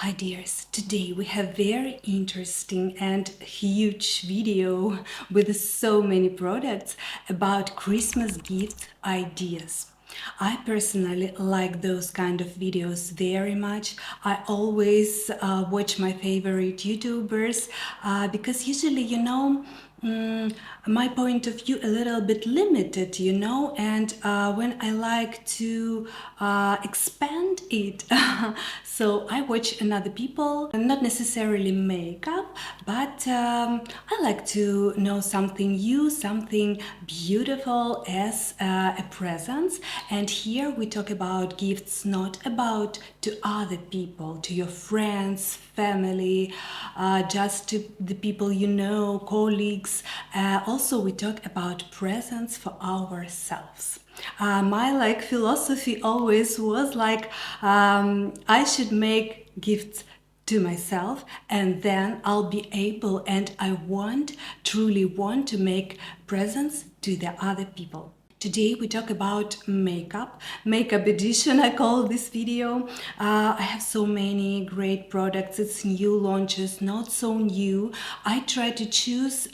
Hi dears, today we have very interesting and huge video with so many products about Christmas gift ideas. I personally like those kind of videos very much. I always watch my favorite YouTubers because usually, my point of view a little bit limited, and when I like to expand it, so I watch another people, not necessarily makeup, but I like to know something new, something beautiful as a present. And here we talk about gifts, not about to other people, to your friends, family, just to the people you know, colleagues. Also, we talk about presents for ourselves. My philosophy always was I should make gifts to myself, and then I'll be able and I truly want to make presents to the other people. Today we talk about makeup edition. I call this video. I have so many great products. It's new launches, not so new. I try to choose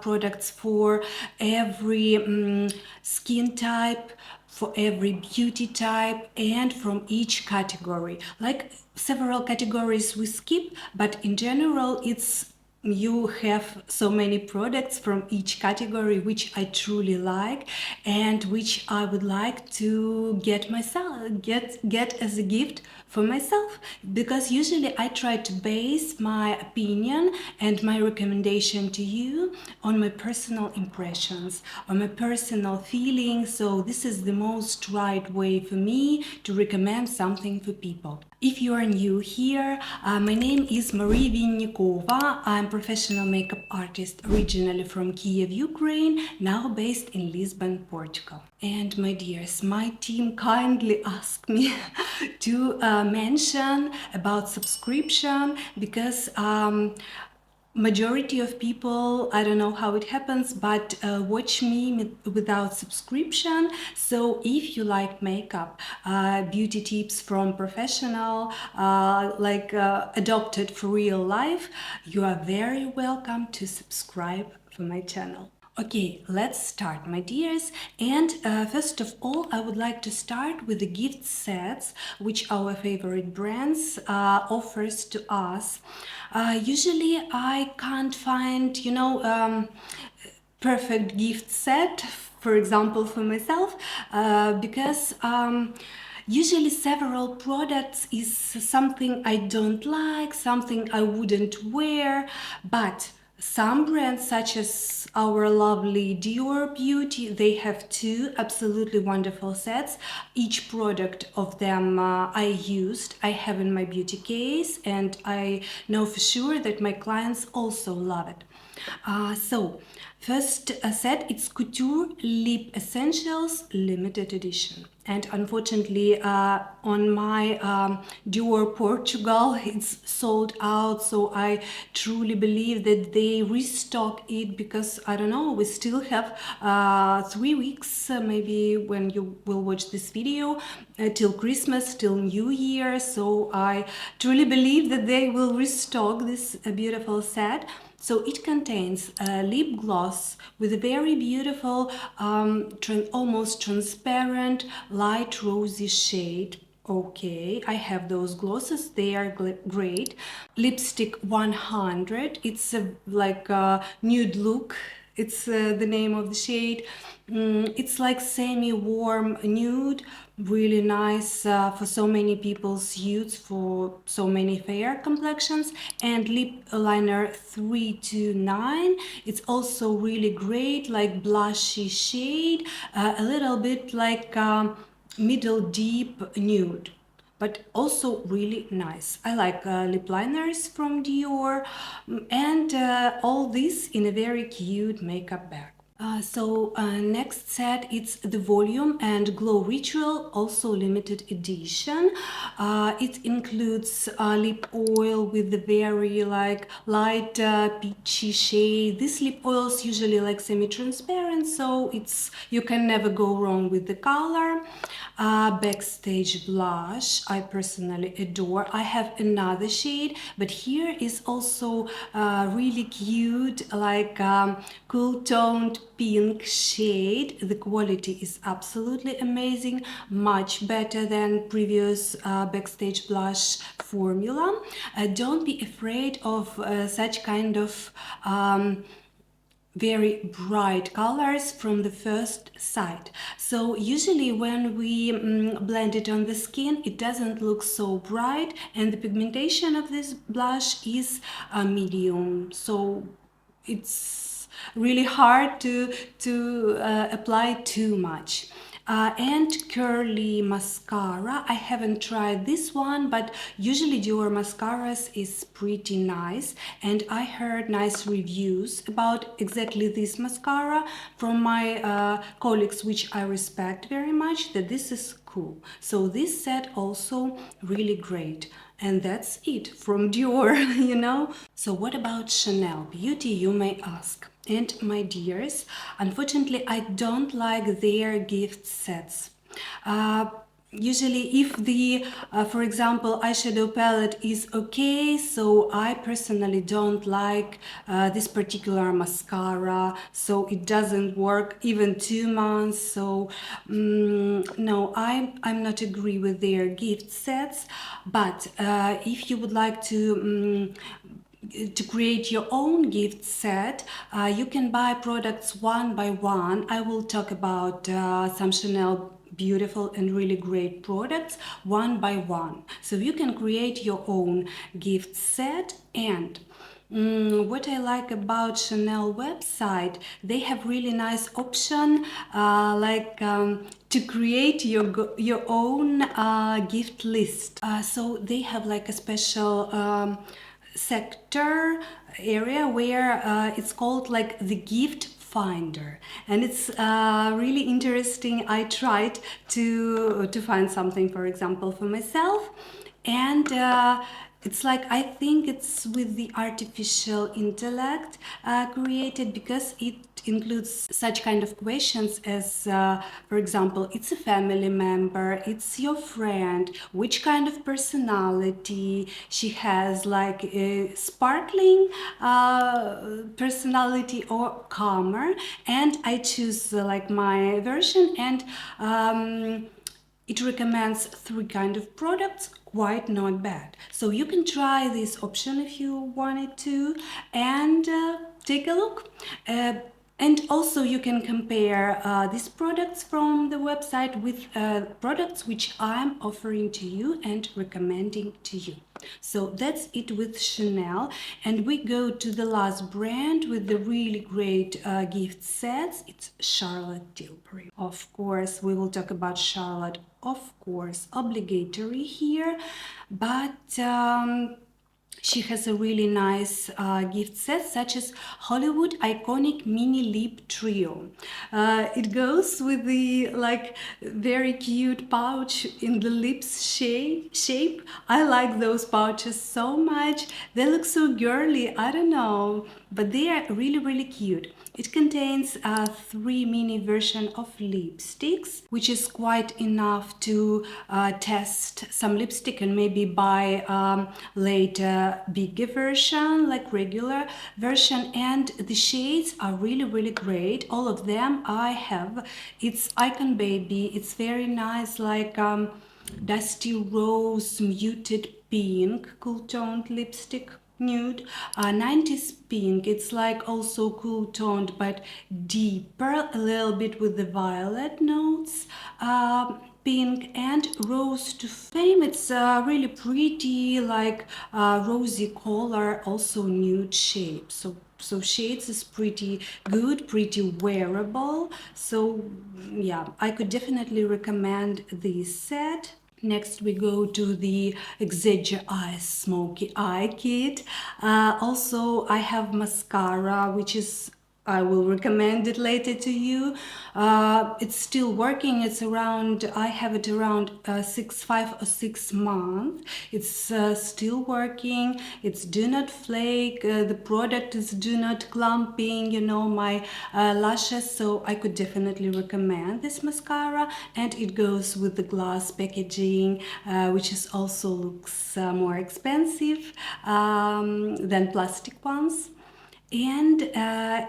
products for every skin type, for every beauty type, and from each category. Like several categories we skip, but in general it's you have so many products from each category which I truly like and which I would like to get as a gift for myself, because usually I try to base my opinion and my recommendation to you on my personal impressions, on my personal feelings. So this is the most right way for me to recommend something for people. If you are new here, my name is Marie Vinnikova. I'm professional makeup artist originally from Kiev, Ukraine, now based in Lisbon, Portugal. And my dears, my team kindly asked me to mention about subscription because majority of people, I don't know how it happens, but watch me without subscription. So if you like makeup, beauty tips from professional, adopted for real life, you are very welcome to subscribe for my channel. Okay, let's start, my dears. And first of all, I would like to start with the gift sets which our favorite brands offers to us. Usually I can't find, perfect gift set, for example, for myself, because usually several products is something I don't like, something I wouldn't wear, but some brands, such as our lovely Dior Beauty, they have two absolutely wonderful sets. Each product of them I have in my beauty case, and I know for sure that my clients also love it. So first set, it's Couture Lip Essentials Limited Edition. And unfortunately, on my Dior Portugal, it's sold out. So I truly believe that they restock it because, I don't know, we still have 3 weeks, maybe when you will watch this video, till Christmas, till New Year. So I truly believe that they will restock this beautiful set. So it contains a lip gloss with a very beautiful, almost transparent, light rosy shade. Okay, I have those glosses, they are great. Lipstick 100, it's a nude look. It's the name of the shade. It's like semi-warm nude, really nice for so many people, suits for so many fair complexions. And lip liner 329, it's also really great, like blushy shade, a little bit like middle deep nude, but also really nice. I like lip liners from Dior, and all this in a very cute makeup bag. Next set, it's the Volume and Glow Ritual, also limited edition. It includes lip oil with the very like light peachy shade. These lip oils usually like semi-transparent, so you can never go wrong with the color. Backstage blush, I personally adore. I have another shade, but here is also really cute, like cool toned pink shade. The quality is absolutely amazing, much better than previous Backstage blush formula. Don't be afraid of such kind of very bright colors from the first sight. So usually when we blend it on the skin, it doesn't look so bright, and the pigmentation of this blush is medium, so it's really hard to apply too much. And curly mascara. I haven't tried this one, but usually Dior mascaras is pretty nice, and I heard nice reviews about exactly this mascara from my colleagues, which I respect very much, that this is cool. So this set also really great. And that's it from Dior, you know. So what about Chanel Beauty, you may ask? And my dears, unfortunately, I don't like their gift sets. Uh, Usually if the for example eyeshadow palette is okay, so I personally don't like this particular mascara, so it doesn't work even 2 months. So no, I'm not agree with their gift sets. But if you would like to create your own gift set, you can buy products one by one. I will talk about some Chanel beautiful and really great products one by one, so you can create your own gift set. And what I like about Chanel website, they have really nice option to create your own gift list. So they have like a special sector area where it's called like the gift finder, and it's really interesting. I tried to find something, for example, for myself, and it's like, I think it's with the artificial intellect created, because it includes such kind of questions as for example, it's a family member, it's your friend, which kind of personality she has, like a sparkling personality or calmer. And I choose like my version, and it recommends 3 kind of products, quite not bad. So you can try this option if you wanted to, and take a look. And also you can compare these products from the website with products which I'm offering to you and recommending to you. So that's it with Chanel, and we go to the last brand with the really great gift sets. It's Charlotte Tilbury. Of course, we will talk about Charlotte, of course, obligatory here, but she has a really nice gift set, such as Hollywood Iconic Mini Lip Trio. It goes with the like very cute pouch in the lips shape. I like those pouches so much. They look so girly, I don't know, but they are really cute. It contains 3 mini version of lipsticks, which is quite enough to test some lipstick and maybe buy later bigger version, like regular version. And the shades are really great. All of them I have. It's Icon Baby. It's very nice, like dusty rose, muted pink, cool toned lipstick. Nude, 90s pink. It's like also cool toned but deeper, a little bit with the violet notes. Pink and rose to fame. It's really pretty, like rosy color, also nude shape. So shades is pretty good, pretty wearable. So yeah, I could definitely recommend this set. Next we go to the Exagger-Eyes Smoky Eye Kit. Also I have mascara, which is I will recommend it later to you. It's still working. It's around, I have it around 5 or 6 months. It's still working. It's do not flake. The product is do not clumping, you know, my lashes. So I could definitely recommend this mascara. And it goes with the glass packaging, which is also looks more expensive than plastic ones. And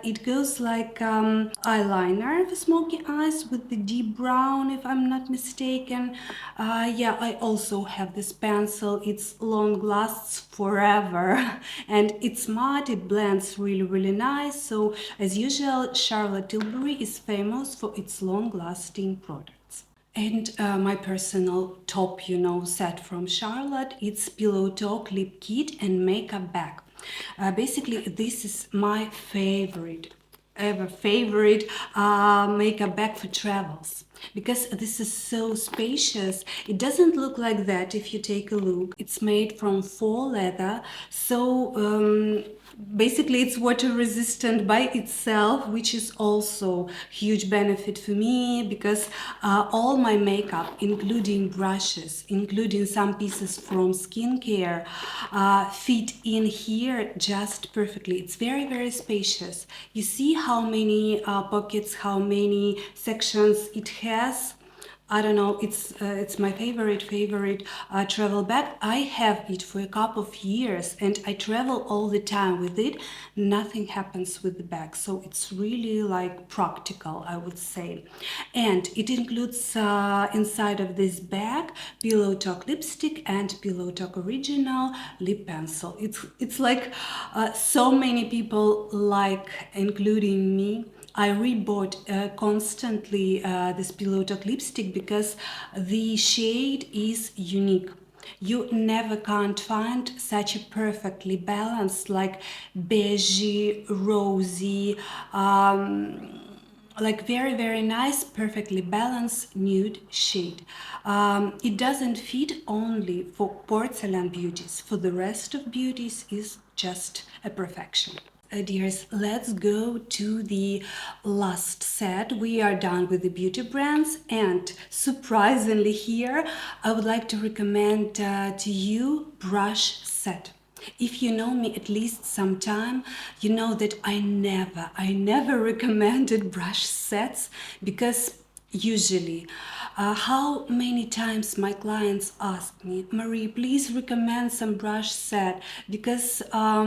it goes like eyeliner for smoky eyes with the deep brown, if I'm not mistaken. Yeah, I also have this pencil. It's long, lasts forever, and it's matte. It blends really, really nice. So as usual, Charlotte Tilbury is famous for its long-lasting products. And my personal top, you know, set from Charlotte, it's Pillow Talk Lip Kit and Makeup Bag. Basically, this is my favorite, ever favorite makeup bag for travels. Because this is so spacious. It doesn't look like that if you take a look. It's made from faux leather, so basically it's water resistant by itself, which is also huge benefit for me because all my makeup, including brushes, including some pieces from skincare, fit in here just perfectly. It's very, very spacious. You see how many pockets, how many sections it has. I don't know, it's my favorite travel bag. I have it for a couple of years and I travel all the time with it. Nothing happens with the bag, so it's really like practical, I would say. And it includes inside of this bag Pillow Talk lipstick and Pillow Talk original lip pencil. It's like so many people like, including me. I rebought constantly this Pillow Talk lipstick because the shade is unique. You never can't find such a perfectly balanced, like beigey, rosy, like very, very nice, perfectly balanced nude shade. It doesn't fit only for porcelain beauties. For the rest of beauties is just a perfection. Dears, let's go to the last set. We are done with the beauty brands, and surprisingly here I would like to recommend to you brush set. If you know me at least some time, you know that I never recommended brush sets because usually how many times my clients ask me, Marie, please recommend some brush set because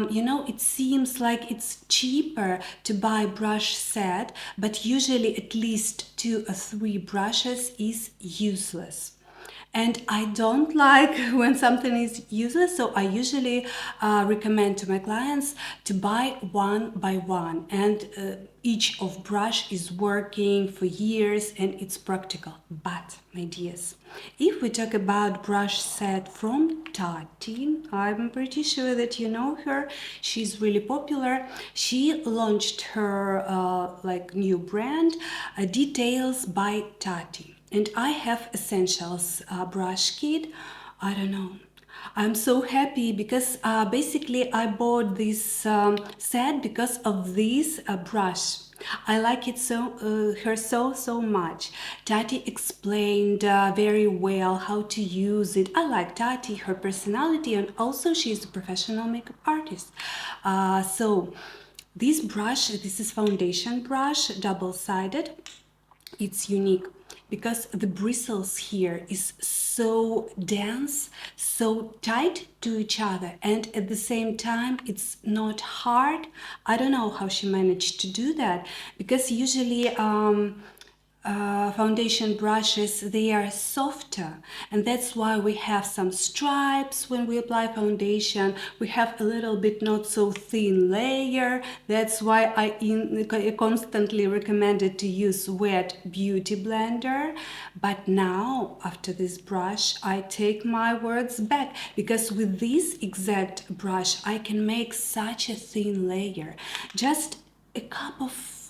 you know, it seems like it's cheaper to buy brush set, but usually at least 2 or 3 brushes is useless. And I don't like when something is useless, so I usually recommend to my clients to buy one by one, and each of brush is working for years and it's practical. But my dears, if we talk about brush set from Tati, I'm pretty sure that you know her. She's really popular. She launched her like new brand, Details by Tati. And I have Essentials brush kit. I don't know. I'm so happy because basically I bought this set because of this brush. I like it her so much. Tati explained very well how to use it. I like Tati, her personality, and also she's a professional makeup artist. So this brush, this is foundation brush, double-sided. It's unique because the bristles here is so dense, so tight to each other, and at the same time it's not hard. I don't know how she managed to do that because usually foundation brushes, they are softer, and that's why we have some stripes when we apply foundation. We have a little bit not so thin layer. That's why I constantly recommended to use wet beauty blender. But now after this brush I take my words back, because with this exact brush I can make such a thin layer. Just a cup of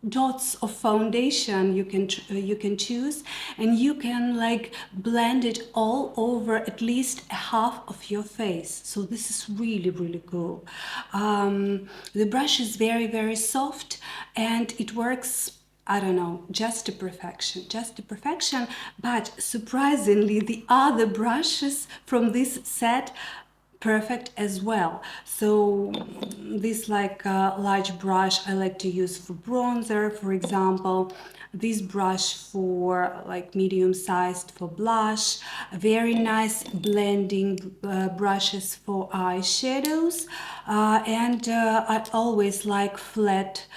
dots of foundation you can choose, and you can like blend it all over at least half of your face. So this is really, really cool. The brush is very, very soft, and it works, I don't know, just to perfection, just to perfection. But surprisingly, the other brushes from this set perfect as well. So this like large brush I like to use for bronzer, for example. This brush for like medium sized for blush. Very nice blending brushes for eyeshadows. And I always like flat,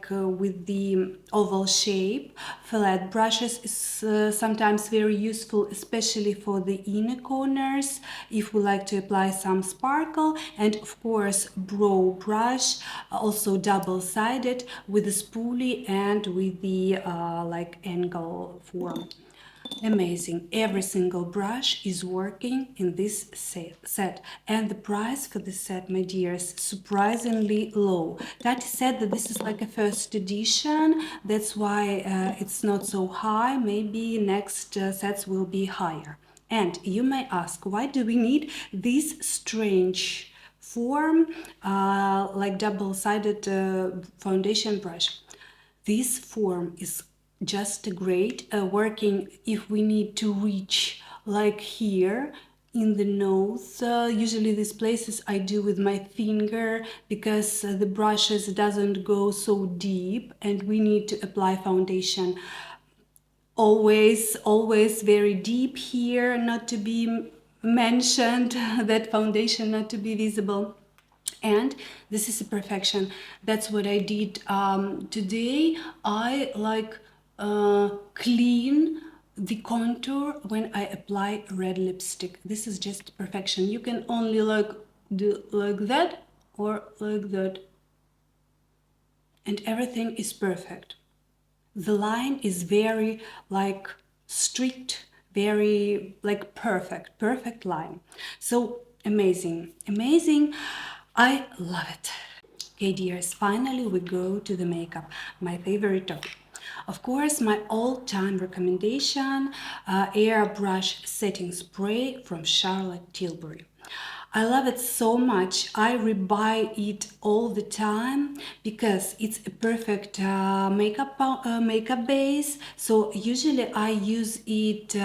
with the oval shape. Flat brushes is sometimes very useful, especially for the inner corners if we like to apply some sparkle. And of course, brow brush, also double-sided with a spoolie and with the like angle form. Amazing. Every single brush is working in this set. And the price for this set, my dears, surprisingly low. Tati said that this is like a first edition. That's why it's not so high. Maybe next sets will be higher. And you may ask, why do we need this strange form, like double-sided foundation brush? This form is just great, working if we need to reach like here in the nose. Usually these places I do with my finger because the brushes doesn't go so deep and we need to apply foundation always very deep here, not to be mentioned, that foundation not to be visible. And this is a perfection. That's what I did today. I like clean the contour when I apply red lipstick. This is just perfection. You can only like do like that or like that, and everything is perfect. The line is very like strict, very like perfect line. So amazing, amazing. I love it. Okay, dears, finally we go to the makeup, my favorite topic. Of course, my all-time recommendation, Airbrush Setting Spray from Charlotte Tilbury. I love it so much. I rebuy it all the time because it's a perfect makeup base. So usually I use it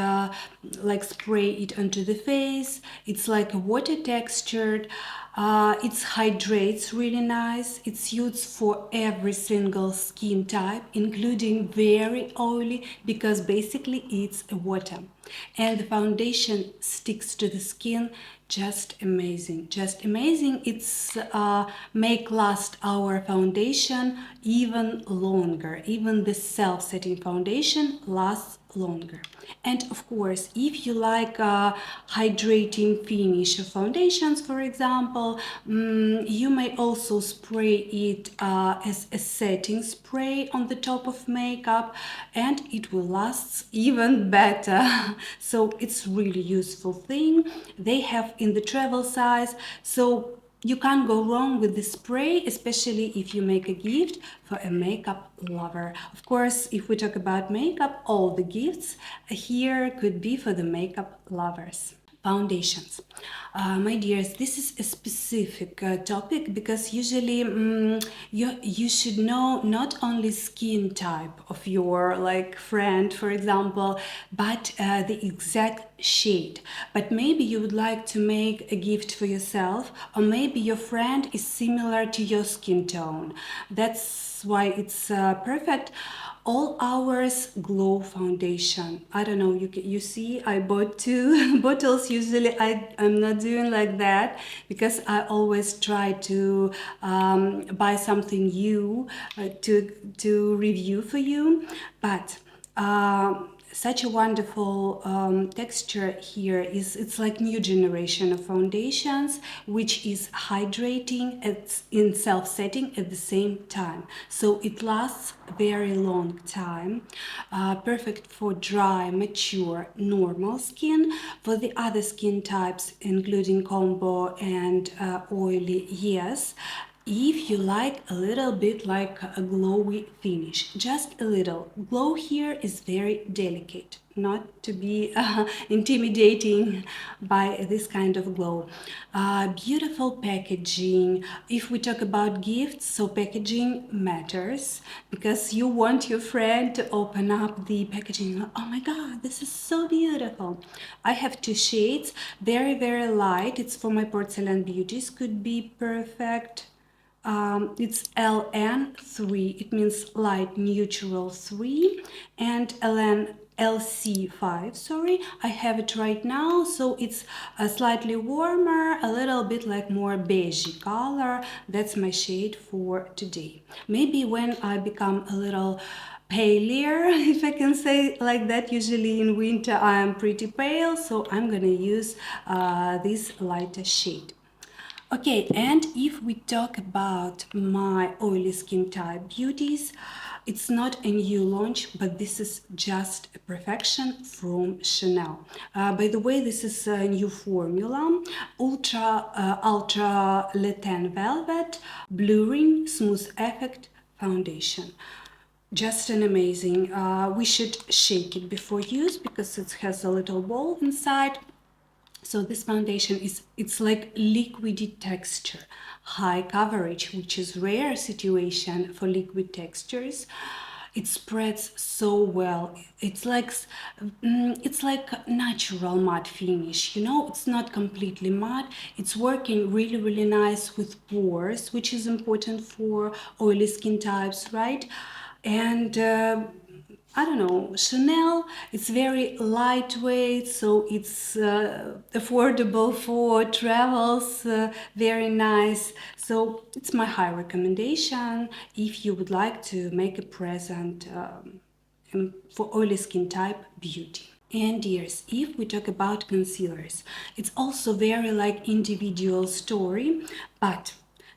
like spray it onto the face. It's like a water textured. It hydrates really nice. It suits for every single skin type, including very oily, because basically it's a water. And the foundation sticks to the skin. Just amazing, just amazing. It's make last our foundation even longer. Even the self-setting foundation lasts longer. And of course, if you like hydrating finish of foundations, for example, you may also spray it as a setting spray on the top of makeup, and it will last even better. So it's really useful thing. They have in the travel size, so you can't go wrong with the spray, especially if you make a gift for a makeup lover. Of course, if we talk about makeup, all the gifts here could be for the makeup lovers. Foundations. My dears, this is a specific topic because usually you should know not only skin type of your like friend, for example, but the exact shade. But maybe you would like to make a gift for yourself, or maybe your friend is similar to your skin tone. That's why it's perfect. All Hours Glow Foundation. I don't know, you see I bought two bottles. Usually I'm not doing like that because I always try to buy something new to review for you. But such a wonderful texture here. It's like new generation of foundations, which is hydrating, it's in self-setting at the same time, so it lasts a very long time. Perfect for dry, mature, normal skin. For the other skin types, including combo and oily, yes. If you like a little bit like a glowy finish, just a little. Glow here is very delicate, not to be intimidating by this kind of glow. Beautiful packaging. If we talk about gifts, so packaging matters because you want your friend to open up the packaging. Oh my god, this is so beautiful. I have two shades, very, very light. It's for my porcelain beauties, could be perfect. It's LN3, it means light neutral 3, and LC5, sorry, I have it right now, so it's a slightly warmer, a little bit like more beigey color. That's my shade for today. Maybe when I become a little paler, if I can say like that. Usually in winter I am pretty pale, so I'm gonna use this lighter shade. Okay, and if we talk about my oily skin type beauties, it's not a new launch, but this is just a perfection from Chanel. By the way, this is a new formula, Ultra Le Tan Velvet Blurring Smooth Effect Foundation. Just an amazing. We should shake it before use because it has a little ball inside. So this foundation it's like liquidy texture, high coverage, which is rare situation for liquid textures. It spreads so well. It's like natural matte finish. You know, it's not completely matte. It's working really, really nice with pores, which is important for oily skin types, right? And I don't know, Chanel, it's very lightweight, so it's affordable for travels, very nice. So it's my high recommendation if you would like to make a present for oily skin type beauty. And dears, if we talk about concealers, it's also very like individual story, but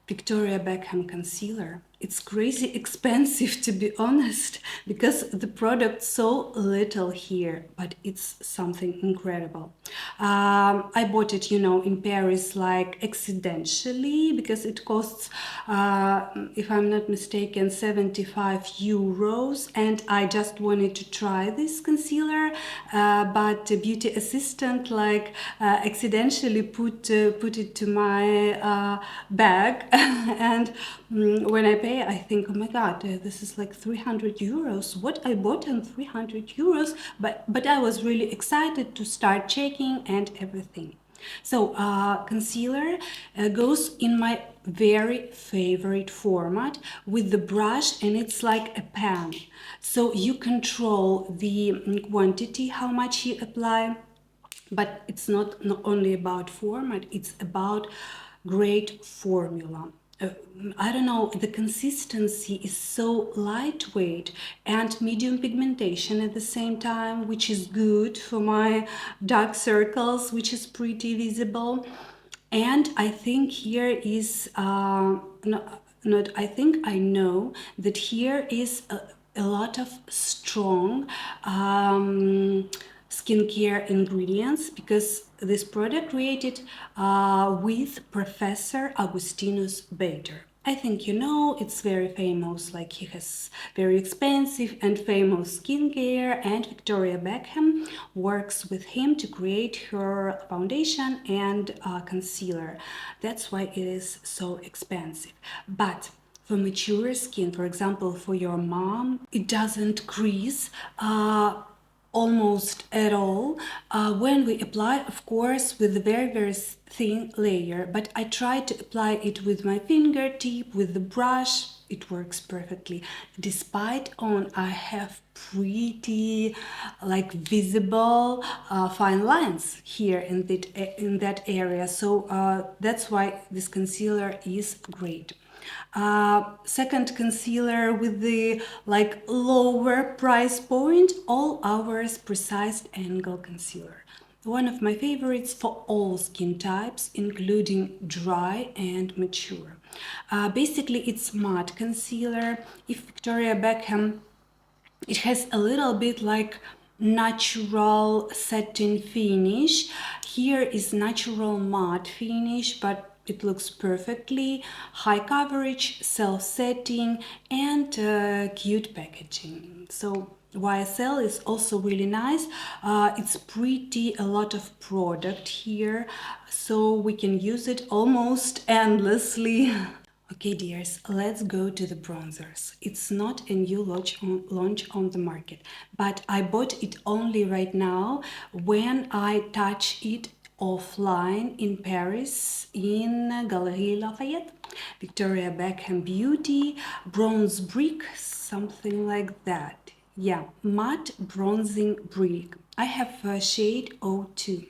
Victoria Beckham concealer. It's crazy expensive to be honest because the product so little here, but it's something incredible. I bought it, you know, in Paris like accidentally because it costs, if I'm not mistaken, 75 euros, and I just wanted to try this concealer, but a beauty assistant like accidentally put it to my bag and when I pay I think, oh my god, this is like 300 euros. What I bought on 300 euros, but I was really excited to start checking and everything. So concealer goes in my very favorite format with the brush, and it's like a pan, so you control the quantity, how much you apply. But it's not only about format, it's about great formula. I don't know, the consistency is so lightweight and medium pigmentation at the same time, which is good for my dark circles, which is pretty visible. And I think here is not I think I know that here is a lot of strong skincare ingredients because this product created with Professor Agustinus Bader. I think you know it's very famous, like he has very expensive and famous skincare, and Victoria Beckham works with him to create her foundation and concealer. That's why it is so expensive. But for mature skin, for example, for your mom, it doesn't crease almost at all when we apply, of course, with a very, very thin layer, but I try to apply it with my fingertip, with the brush. It works perfectly. Despite on I have pretty like visible fine lines here in that area, so that's why this concealer is great. Second concealer with the like lower price point, All Hours Precise Angle Concealer. One of my favorites for all skin types, including dry and mature. Basically, it's matte concealer. If Victoria Beckham, it has a little bit like natural satin finish. Here is natural matte finish, but It looks perfectly, high coverage, self-setting, and cute packaging. So YSL is also really nice. It's pretty a lot of product here, so we can use it almost endlessly. Okay, dears, let's go to the bronzers. It's not a new launch on the market, but I bought it only right now when I touch it offline in Paris in Galerie Lafayette. Victoria Beckham Beauty, bronze brick, something like that. Yeah, matte bronzing brick. I have shade 02.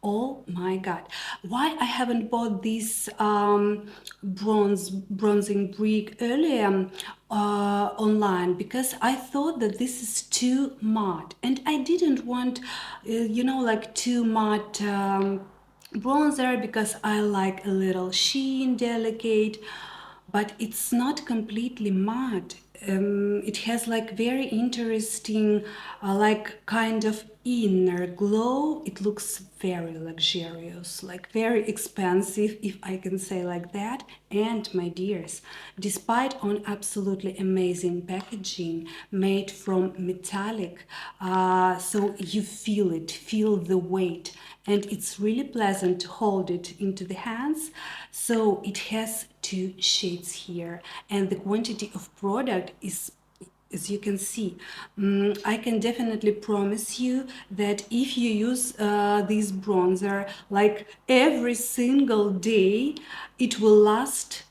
Oh my god, why I haven't bought this bronzing brick earlier online? Because I thought that this is too matte and I didn't want like too matte bronzer, because I like a little sheen, delicate, but it's not completely matte. It has like very interesting like kind of inner glow. It looks very luxurious, like very expensive, if I can say like that. And my dears, despite on absolutely amazing packaging made from metallic, so you feel it, feel the weight, and it's really pleasant to hold it into the hands. So it has two shades here, and the quantity of product is, as you can see. I can definitely promise you that if you use this bronzer like every single day, it will last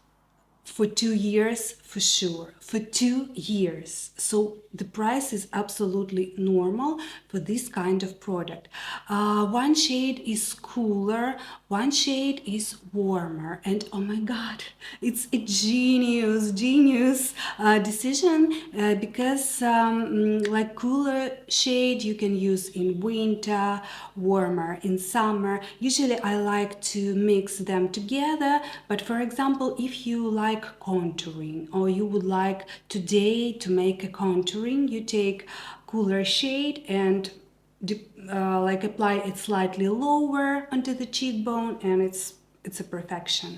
for 2 years for sure, for 2 years. So the price is absolutely normal for this kind of product. One shade is cooler, one shade is warmer, and oh my god, it's a genius decision, because like cooler shade you can use in winter, warmer in summer. Usually I like to mix them together, but for example, if you like contouring or you would like today to make a contouring, you take cooler shade and like apply it slightly lower onto the cheekbone, and it's a perfection.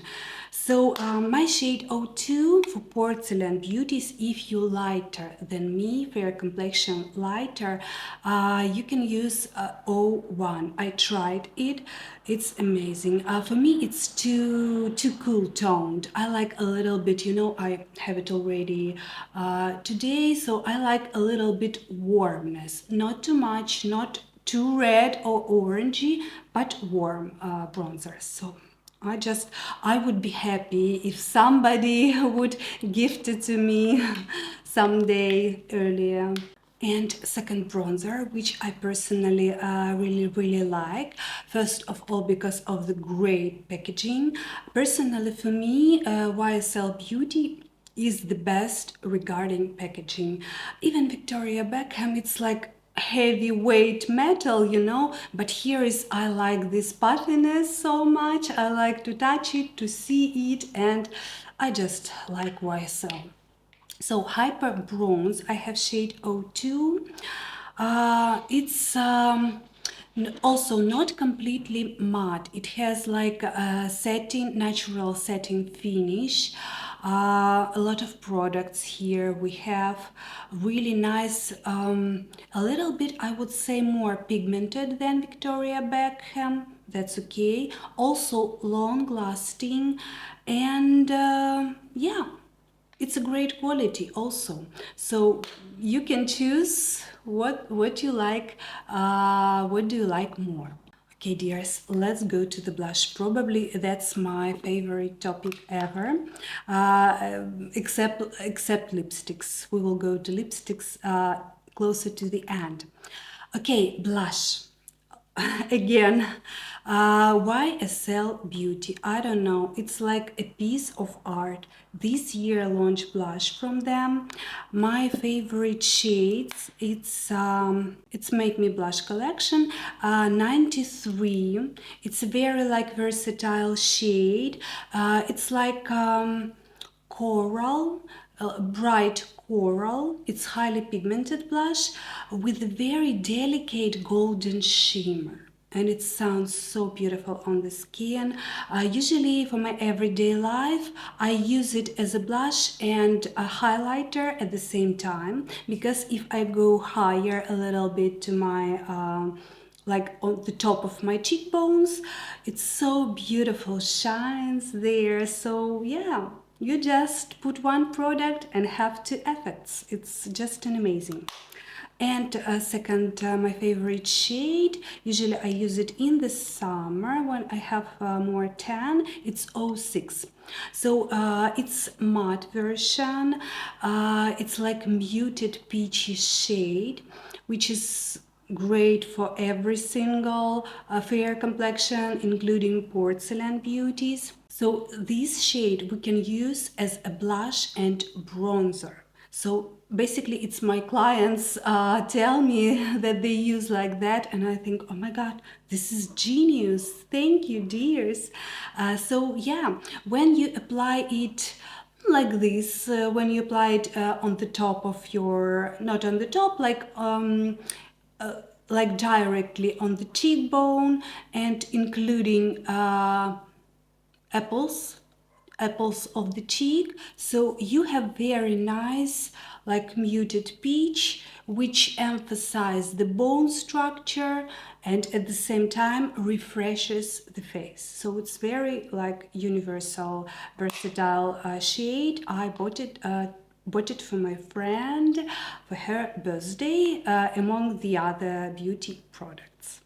So my shade 02 for porcelain beauties. If you lighter than me, fair complexion lighter, you can use 01. I tried it, it's amazing. For me it's too cool toned. I like a little bit, I have it already today, so I like a little bit warmness, not too much, not too red or orangey, but warm bronzers. So I would be happy if somebody would gift it to me someday earlier. And second bronzer, which I personally really like. First of all, because of the great packaging. Personally, for me, YSL Beauty is the best regarding packaging. Even Victoria Beckham, it's like heavyweight metal, but here is, I like this puffiness so much. I like to touch it, to see it, and I just like YSL. So hyper bronze, I have shade 02. It's also not completely matte. It has like a satin, natural satin finish. A lot of products here. We have really nice, a little bit, I would say, more pigmented than Victoria Beckham. That's okay. Also long lasting, and yeah, it's a great quality also. So you can choose what you like. What do you like more? Okay, dears, let's go to the blush. Probably that's my favorite topic ever, except lipsticks. We will go to lipsticks closer to the end. Okay, blush. Again, YSL Beauty, I don't know, it's like a piece of art. This year launched blush from them. My favorite shades, it's Make Me Blush collection, 93. It's a very like versatile shade. It's like coral, bright coral. It's highly pigmented blush with a very delicate golden shimmer. and it sounds so beautiful on the skin. Usually for my everyday life, I use it as a blush and a highlighter at the same time, because if I go higher a little bit to my like on the top of my cheekbones, it's so beautiful, shines there. So yeah, you just put one product and have two effects. It's just an amazing. And second, my favorite shade, usually I use it in the summer when I have more tan, it's 06. So it's matte version, it's like muted peachy shade, which is great for every single fair complexion, including porcelain beauties. So this shade we can use as a blush and bronzer. So basically it's my clients tell me that they use like that, and I think, oh my god, this is genius, thank you dears. So yeah, when you apply it like this, when you apply it on the top of your, not on the top, like directly on the cheekbone, and including apples apples of the cheek, so you have very nice like muted peach, which emphasize the bone structure and at the same time refreshes the face. So it's very like universal, versatile shade. I bought it for my friend for her birthday, among the other beauty products.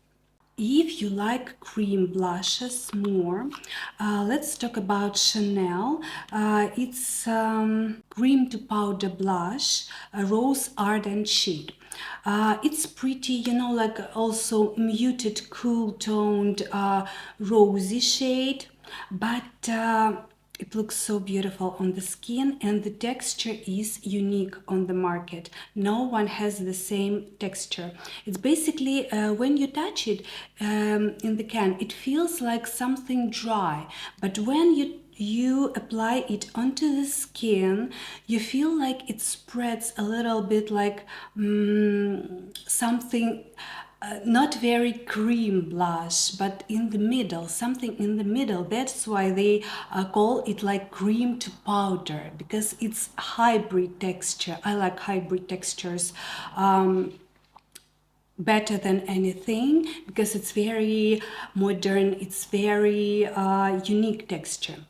If you like cream blushes more, let's talk about Chanel. It's cream to powder blush, a rose ardent shade. It's pretty, you know, like also muted, cool toned, rosy shade, but it looks so beautiful on the skin, and the texture is unique on the market. No one has the same texture. It's basically when you touch it in the can, it feels like something dry, but when you apply it onto the skin, you feel like it spreads a little bit like something not very cream blush, but in the middle, something in the middle. That's why they call it like cream to powder, because it's hybrid texture. I like hybrid textures better than anything, because it's very modern, it's very unique texture.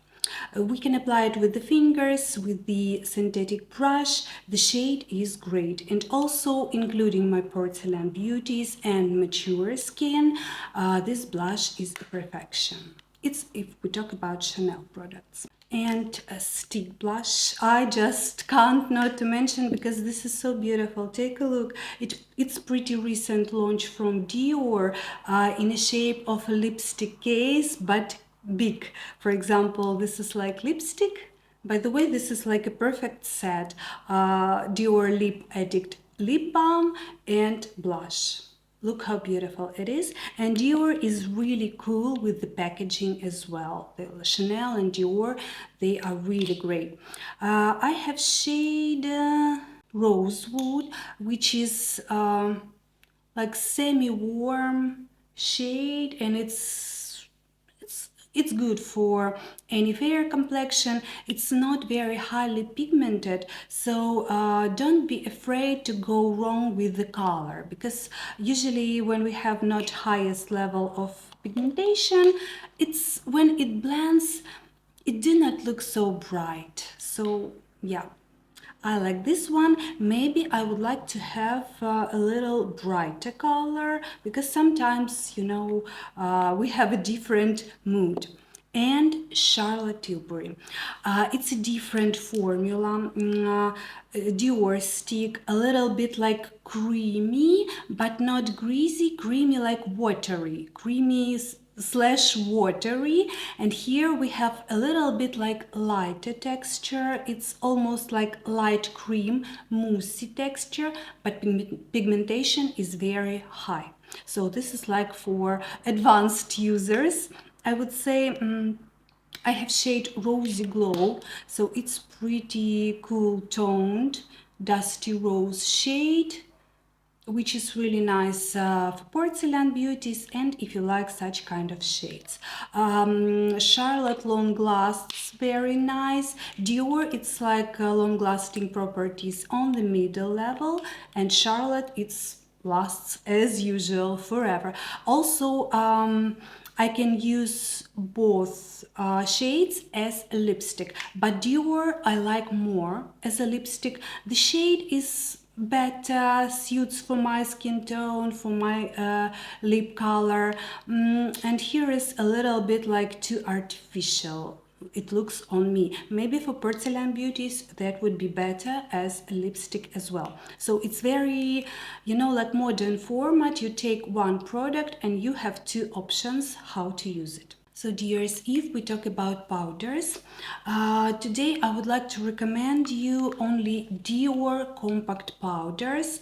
We can apply it with the fingers, with the synthetic brush. The shade is great, and also including my porcelain beauties and mature skin, this blush is perfection. It's if we talk about Chanel products. And a stick blush, I just can't not to mention, because this is so beautiful. Take a look. It's pretty recent launch from Dior, in a shape of a lipstick case, but big. For example, this is like lipstick. By the way, this is like a perfect set. Dior Lip Addict lip balm and blush. Look how beautiful it is. And Dior is really cool with the packaging as well. The Chanel and Dior, they are really great. I have shade Rosewood, which is like semi-warm shade, and it's good for any fair complexion. It's not very highly pigmented, so don't be afraid to go wrong with the color, because usually when we have not highest level of pigmentation, it's when it blends, it did not look so bright. So yeah, I like this one. Maybe I would like to have a little brighter color, because sometimes, you know, we have a different mood. And Charlotte Tilbury. It's a different formula. Dior stick, a little bit like creamy, but not greasy, creamy like watery. Creamy slash watery, and here we have a little bit like lighter texture. It's almost like light cream moussey texture, but pigmentation is very high. So this is like for advanced users, I would say. I have shade Rosy Glow, so it's pretty cool toned dusty rose shade. which is really nice for porcelain beauties and if you like such kind of shades. Charlotte long lasts, very nice. Dior, it's like long lasting properties on the middle level, and Charlotte, it's lasts as usual forever. Also, I can use both shades as a lipstick, but Dior I like more as a lipstick. The shade is better, suits for my skin tone, for my lip color, and here is a little bit like too artificial. It looks on me. Maybe for porcelain beauties that would be better as a lipstick as well. So it's very, you know, like modern format. You take one product and you have two options how to use it. So dears, if we talk about powders, today I would like to recommend you only Dior compact powders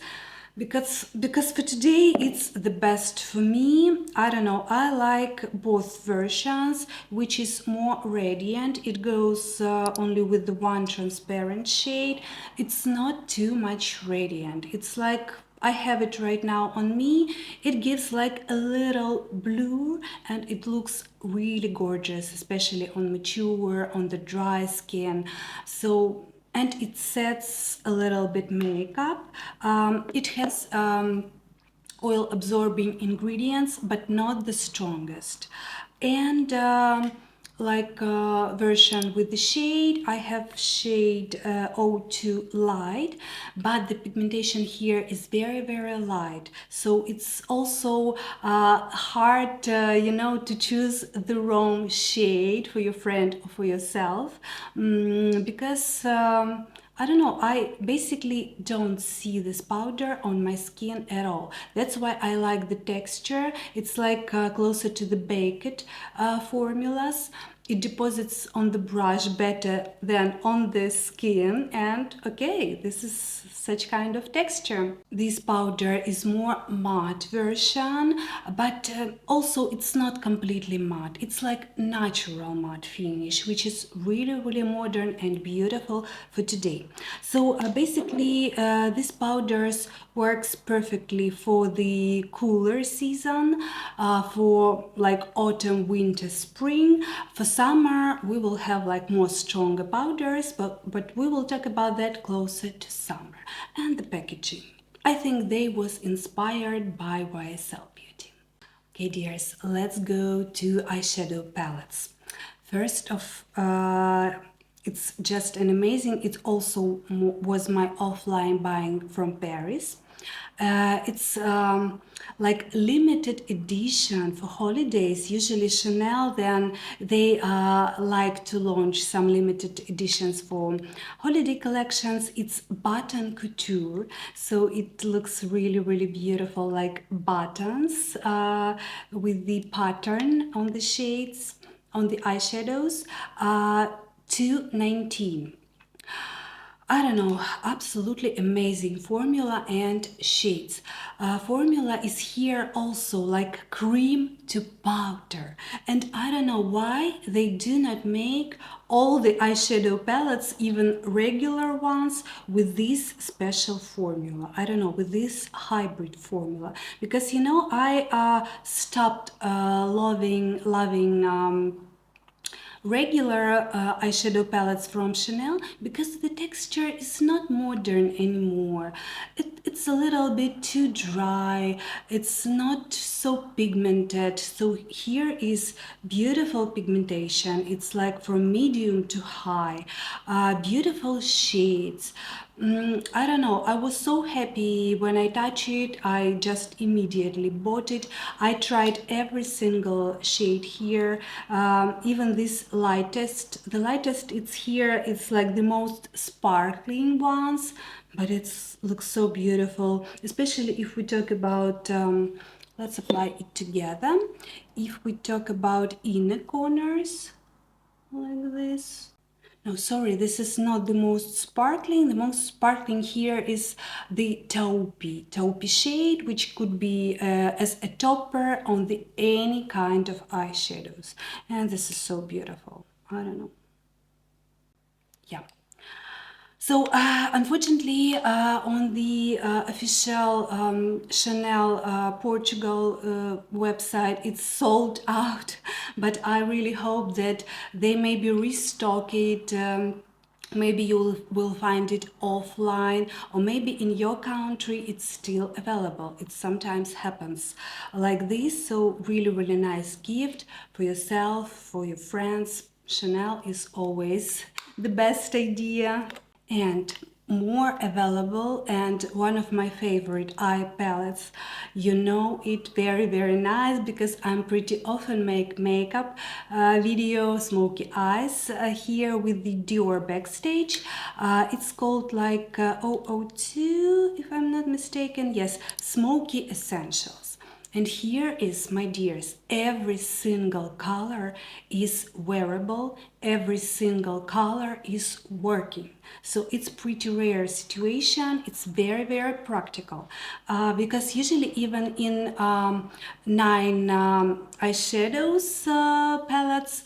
because for today it's the best for me. I don't know, I like both versions, which is more radiant. It goes only with the one transparent shade. It's not too much radiant. It's like I have it right now on me. It gives like a little blue and it looks really gorgeous, especially on mature, on the dry skin. So, and it sets a little bit makeup. It has oil absorbing ingredients, but not the strongest. And version with the shade, I have shade 02 light, but the pigmentation here is very light, so it's also hard you know, to choose the wrong shade for your friend or for yourself, because I don't know, I basically don't see this powder on my skin at all. That's why I like the texture. It's like closer to the baked formulas. It deposits on the brush better than on the skin, and okay, this is such kind of texture. This powder is more matte version, but also it's not completely matte. It's like natural matte finish, which is really modern and beautiful for today. So basically these powders works perfectly for the cooler season, for like autumn, winter, spring. For summer we will have like more stronger powders, but we will talk about that closer to summer. And the packaging, I think they was inspired by YSL Beauty. Okay dears, let's go to eyeshadow palettes. First of it's just an amazing, it also was my offline buying from Paris. It's like limited edition for holidays. Usually Chanel, then they like to launch some limited editions for holiday collections. It's button couture, so it looks really beautiful, like buttons with the pattern on the shades, on the eyeshadows. 219. I don't know, absolutely amazing formula and shades. Formula is here also like cream to powder, and I don't know why they do not make all the eyeshadow palettes, even regular ones, with this special formula. I don't know, with this hybrid formula, because you know I stopped loving regular eyeshadow palettes from Chanel because the texture is not modern anymore. It's a little bit too dry, it's not so pigmented. So here is beautiful pigmentation. It's like from medium to high, beautiful shades. I don't know, I was so happy when I touched it. I just immediately bought it. I tried every single shade here, even this lightest. The lightest it's here, it's like the most sparkling ones, but it looks so beautiful, especially if we talk about let's apply it together. If we talk about inner corners like this. No, sorry, this is not the most sparkling. The most sparkling here is the taupey shade, which could be as a topper on the any kind of eyeshadows. And this is so beautiful. I don't know. Yeah. So unfortunately, on the official Chanel Portugal website, it's sold out. But I really hope that they maybe restock it. Maybe you will find it offline, or maybe in your country it's still available. It sometimes happens like this. So really nice gift for yourself, for your friends. Chanel is always the best idea. And more available, and one of my favorite eye palettes. You know it very nice because I'm pretty often make makeup video Smoky eyes here with the Dior Backstage. It's called like 002 if I'm not mistaken. Yes, Smoky Essentials. And here is, my dears, every single color is wearable, every single color is working. So it's pretty rare situation. It's very practical because usually even in 9 eyeshadows palettes,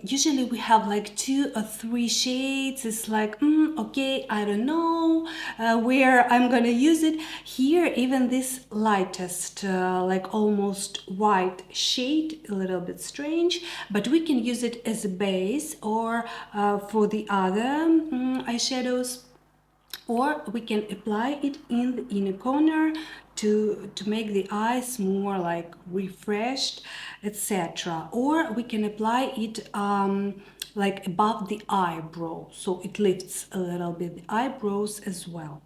usually we have like 2 or 3 shades. It's like, okay, I don't know where I'm gonna use it. Here, even this lightest, like almost white shade, a little bit strange, but we can use it as a base or for the other eyeshadows, or we can apply it in the inner corner to make the eyes more like refreshed, etc. Or we can apply it like above the eyebrow, so it lifts a little bit the eyebrows as well.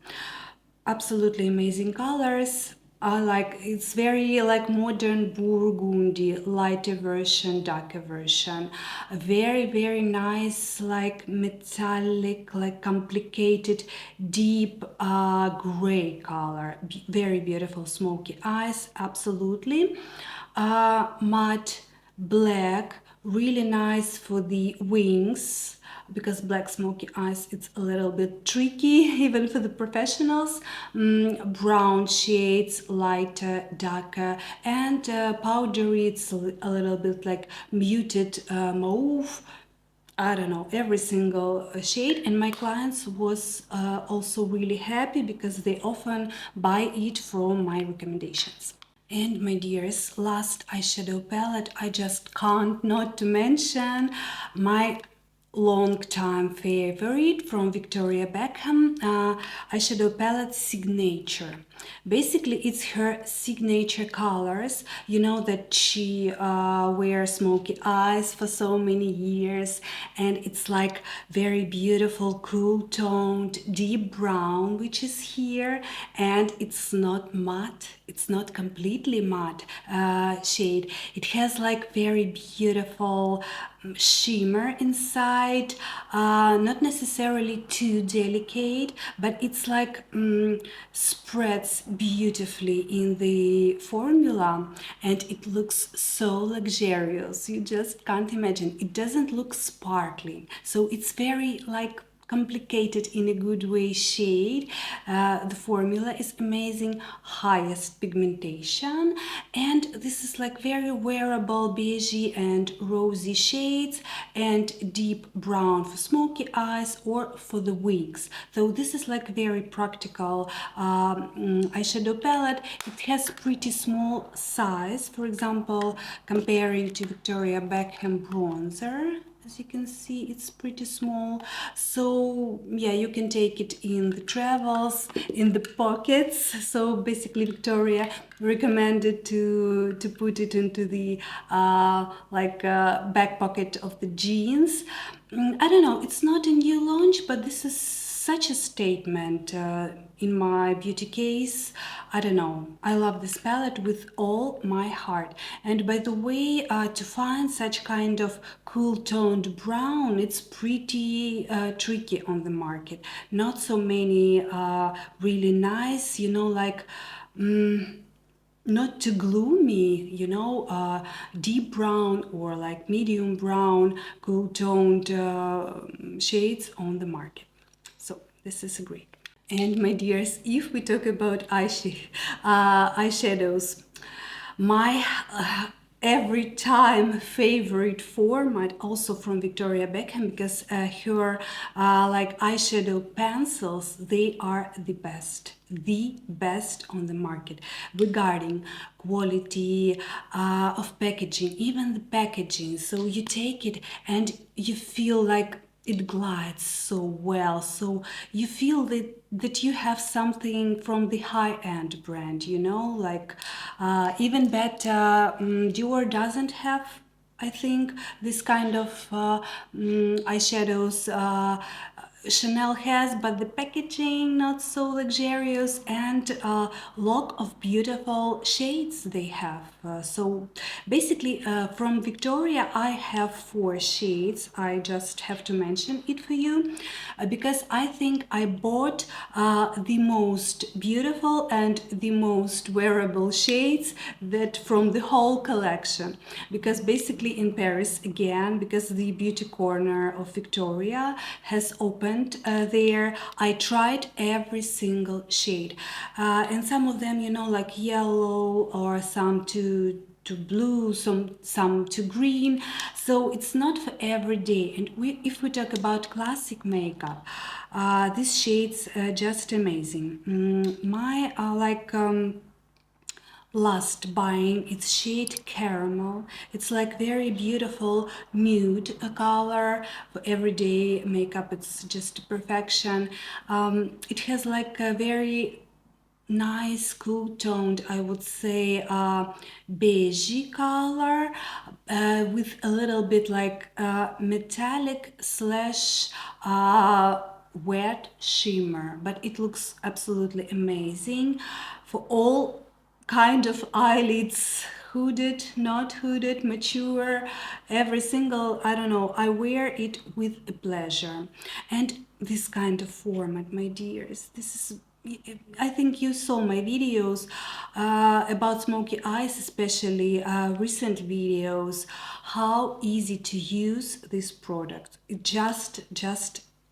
Absolutely amazing colors. I like, it's very like modern burgundy, lighter version, darker version. A very nice, like metallic, like complicated, deep gray color. Very beautiful smoky eyes, absolutely. Matte black, really nice for the wings, because black smoky eyes, it's a little bit tricky even for the professionals. Brown shades, lighter, darker, and powdery, it's a little bit like muted mauve. I don't know, every single shade. And my clients was also really happy because they often buy it from my recommendations. And my dears, last eyeshadow palette, I just can't not to mention my long time favorite from Victoria Beckham eyeshadow palette Signature. Basically, it's her signature colors. You know that she wears smoky eyes for so many years, and it's like very beautiful, cool toned, deep brown, which is here, and it's not matte. It's not completely matte shade. It has like very beautiful shimmer inside, not necessarily too delicate, but it's like spreads beautifully in the formula, and it looks so luxurious. You just can't imagine. It doesn't look sparkling, so it's very like complicated in a good way shade. The formula is amazing, highest pigmentation, and this is like very wearable beigey and rosy shades, and deep brown for smoky eyes or for the wigs. So this is like very practical eyeshadow palette. It has pretty small size, for example, comparing to Victoria Beckham bronzer. As you can see, it's pretty small. So yeah, you can take it in the travels, in the pockets. So basically Victoria recommended to put it into the back pocket of the jeans. I don't know, it's not a new launch, but this is such a statement in my beauty case. I don't know, I love this palette with all my heart. And by the way, to find such kind of cool toned brown, it's pretty tricky on the market. Not so many really nice, you know, like not too gloomy, you know, deep brown or like medium brown, cool toned shades on the market. So this is great. And my dears, if we talk about eyeshadows, my every time favorite format also from Victoria Beckham, because her like eyeshadow pencils, they are the best on the market regarding quality of packaging, even the packaging. So you take it and you feel like it glides so well, so you feel that you have something from the high-end brand, you know, like even better, Dior doesn't have, I think, this kind of eyeshadows Chanel has, but the packaging not so luxurious, and lot of beautiful shades they have. So basically from Victoria I have 4 shades. I just have to mention it for you because I think I bought the most beautiful and the most wearable shades that from the whole collection, because basically in Paris again, because the beauty corner of Victoria has opened there, I tried every single shade and some of them, you know, like yellow or some to blue, some to green, so it's not for every day. And if we talk about classic makeup, these shades just amazing. My last buying, it's shade caramel. It's like very beautiful nude color for everyday makeup. It's just perfection. It has like a very nice cool toned, I would say, beigey color with a little bit like metallic slash wet shimmer, but it looks absolutely amazing for all kind of eyelids, hooded, not hooded, mature, every single, I don't know, I wear it with a pleasure. And this kind of format, my dears, this is, I think you saw my videos about smoky eyes, especially recent videos, how easy to use this product. It just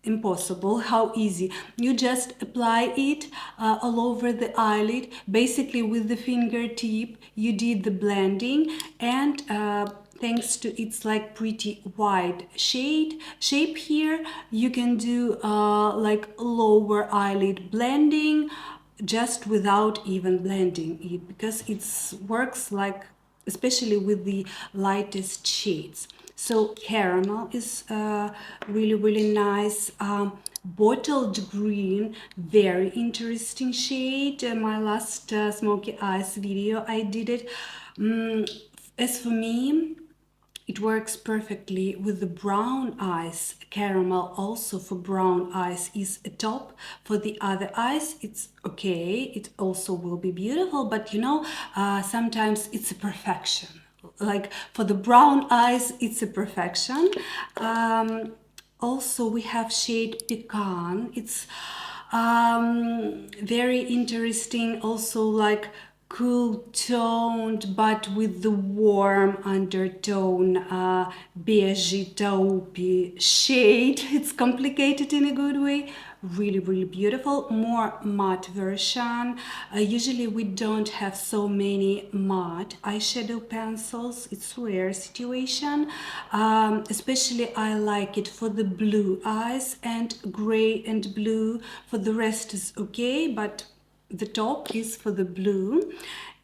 impossible how easy. You just apply it all over the eyelid, basically with the fingertip you did the blending, and thanks to its like pretty wide shape here, you can do like lower eyelid blending just without even blending it, because it works like, especially with the lightest shades. So caramel is really nice. Bottled green, very interesting shade. My last smoky eyes video I did it. As for me, it works perfectly with the brown eyes. Caramel also for brown eyes is a top. For the other eyes, it's okay. It also will be beautiful, but you know, sometimes it's a perfection. Like for the brown eyes, it's a perfection. Also, we have shade Pecan. It's very interesting, also like cool toned but with the warm undertone, beigey taupey shade. It's complicated in a good way, really beautiful, more matte version. Usually we don't have so many matte eyeshadow pencils, it's rare situation. Especially I like it for the blue eyes and gray and blue. For the rest is okay, but the top is for the blue.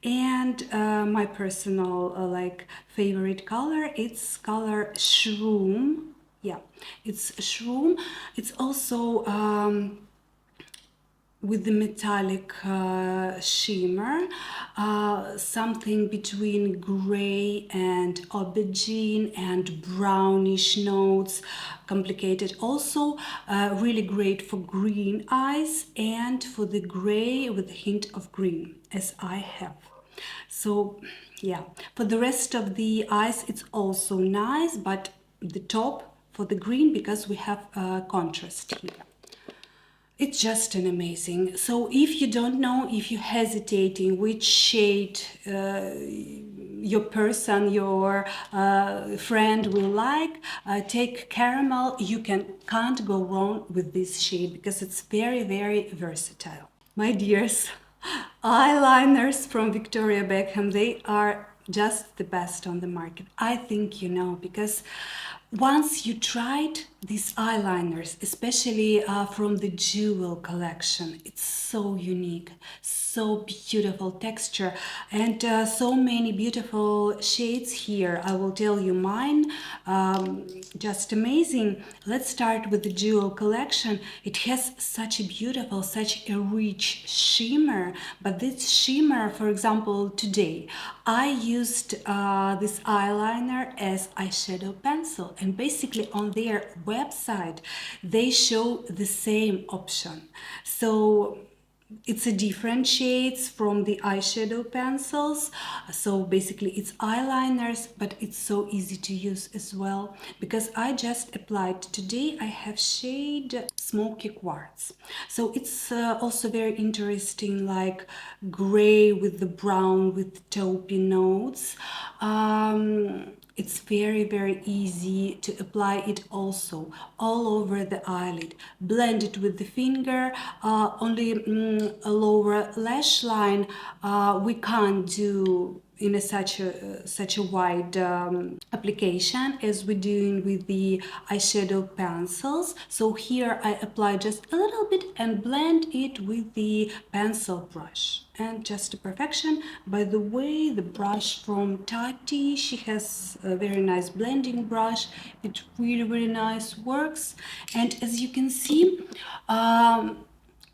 And my personal like favorite color, it's color shroom. Yeah, it's shroom. It's also with the metallic shimmer, something between gray and aubergine and brownish notes, complicated. Also really great for green eyes and for the gray with a hint of green, as I have. So yeah, for the rest of the eyes it's also nice, but the top for the green, because we have contrast here. It's just an amazing. So if you don't know, if you're hesitating which shade your person, your friend will like, take caramel. You can't go wrong with this shade because it's very versatile. My dears, eyeliners from Victoria Beckham, they are just the best on the market. I think you know, because once you tried these eyeliners, especially from the Jewel collection, it's so unique, so beautiful texture, and so many beautiful shades here. I will tell you mine, just amazing. Let's start with the Jewel collection. It has such a beautiful, such a rich shimmer, but this shimmer, for example, today I used this eyeliner as eyeshadow pencil, and basically on their website they show the same option. So it's a different shades from the eyeshadow pencils. So basically it's eyeliners, but it's so easy to use as well, because I just applied today. I have shade Smoky Quartz, so it's also very interesting, like gray with the brown with taupey notes. It's very easy to apply it also all over the eyelid. Blend it with the finger. Only a lower lash line we can't do in such a wide application as we're doing with the eyeshadow pencils. So here I apply just a little bit and blend it with the pencil brush, and just to perfection. By the way, the brush from Tati, she has a very nice blending brush. It really nice works, and as you can see,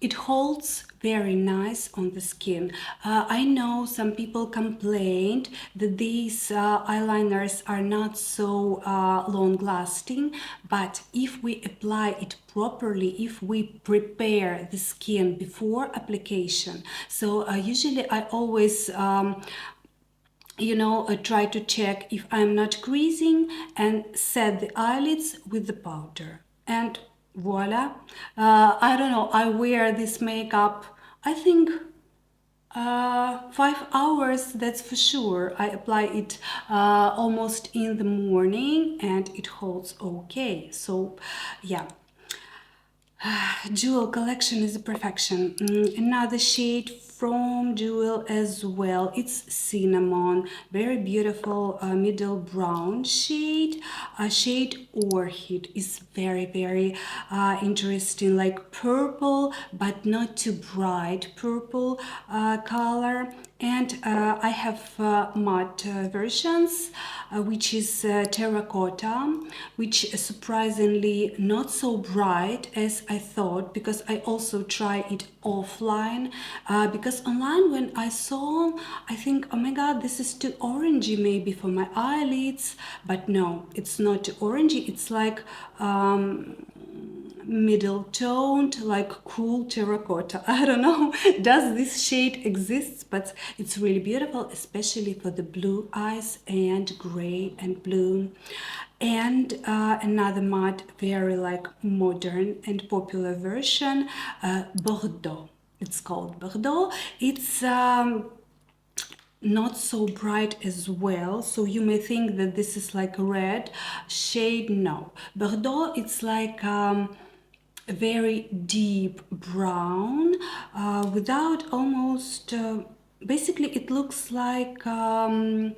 it holds very nice on the skin. I know some people complained that these eyeliners are not so long lasting, but if we apply it properly, if we prepare the skin before application, so usually I always try to check if I'm not creasing and set the eyelids with the powder, and voila. I don't know, I wear this makeup, I think 5 hours, that's for sure. I apply it almost in the morning and it holds okay. So yeah, Jewel collection is a perfection. Another shade from Jewel as well. It's Cinnamon, very beautiful middle brown shade. Shade Orchid is very interesting, like purple, but not too bright purple color. And I have matte versions, which is terracotta, which is surprisingly not so bright as I thought, because I also try it offline, because online when I saw, I think, oh my god, this is too orangey maybe for my eyelids, but no, it's not too orangey. It's like middle toned, like cool terracotta. I don't know does this shade exists, but it's really beautiful, especially for the blue eyes and gray and blue. And another matte, very like modern and popular version, Bordeaux. It's called Bordeaux. It's not so bright as well, so you may think that this is like a red shade. No, Bordeaux, it's like a very deep brown, without almost basically it looks like brown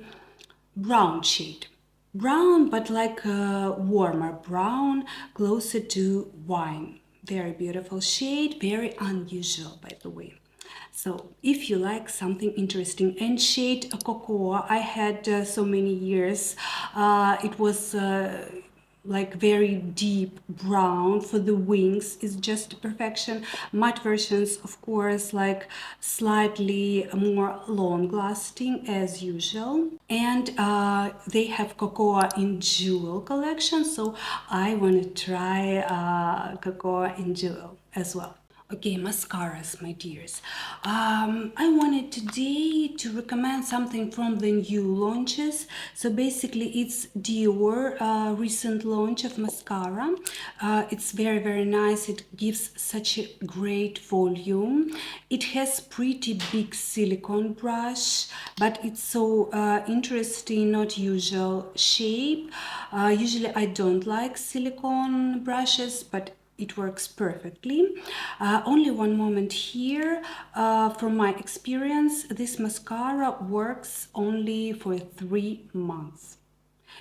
shade, brown, but like a warmer brown, closer to wine. Very beautiful shade, very unusual, by the way. So if you like something interesting, and shade Cocoa, I had so many years. It was like very deep brown for the wings, is just perfection. Matte versions, of course, like slightly more long lasting as usual. And they have Cocoa in Jewel collection, so I want to try Cocoa in Jewel as well. Okay, mascaras, my dears. I wanted today to recommend something from the new launches. So basically it's Dior recent launch of mascara. It's very nice. It gives such a great volume. It has pretty big silicone brush, but it's so interesting, not usual shape. Usually I don't like silicone brushes, but it works perfectly. Only one moment here. From my experience, this mascara works only for 3 months.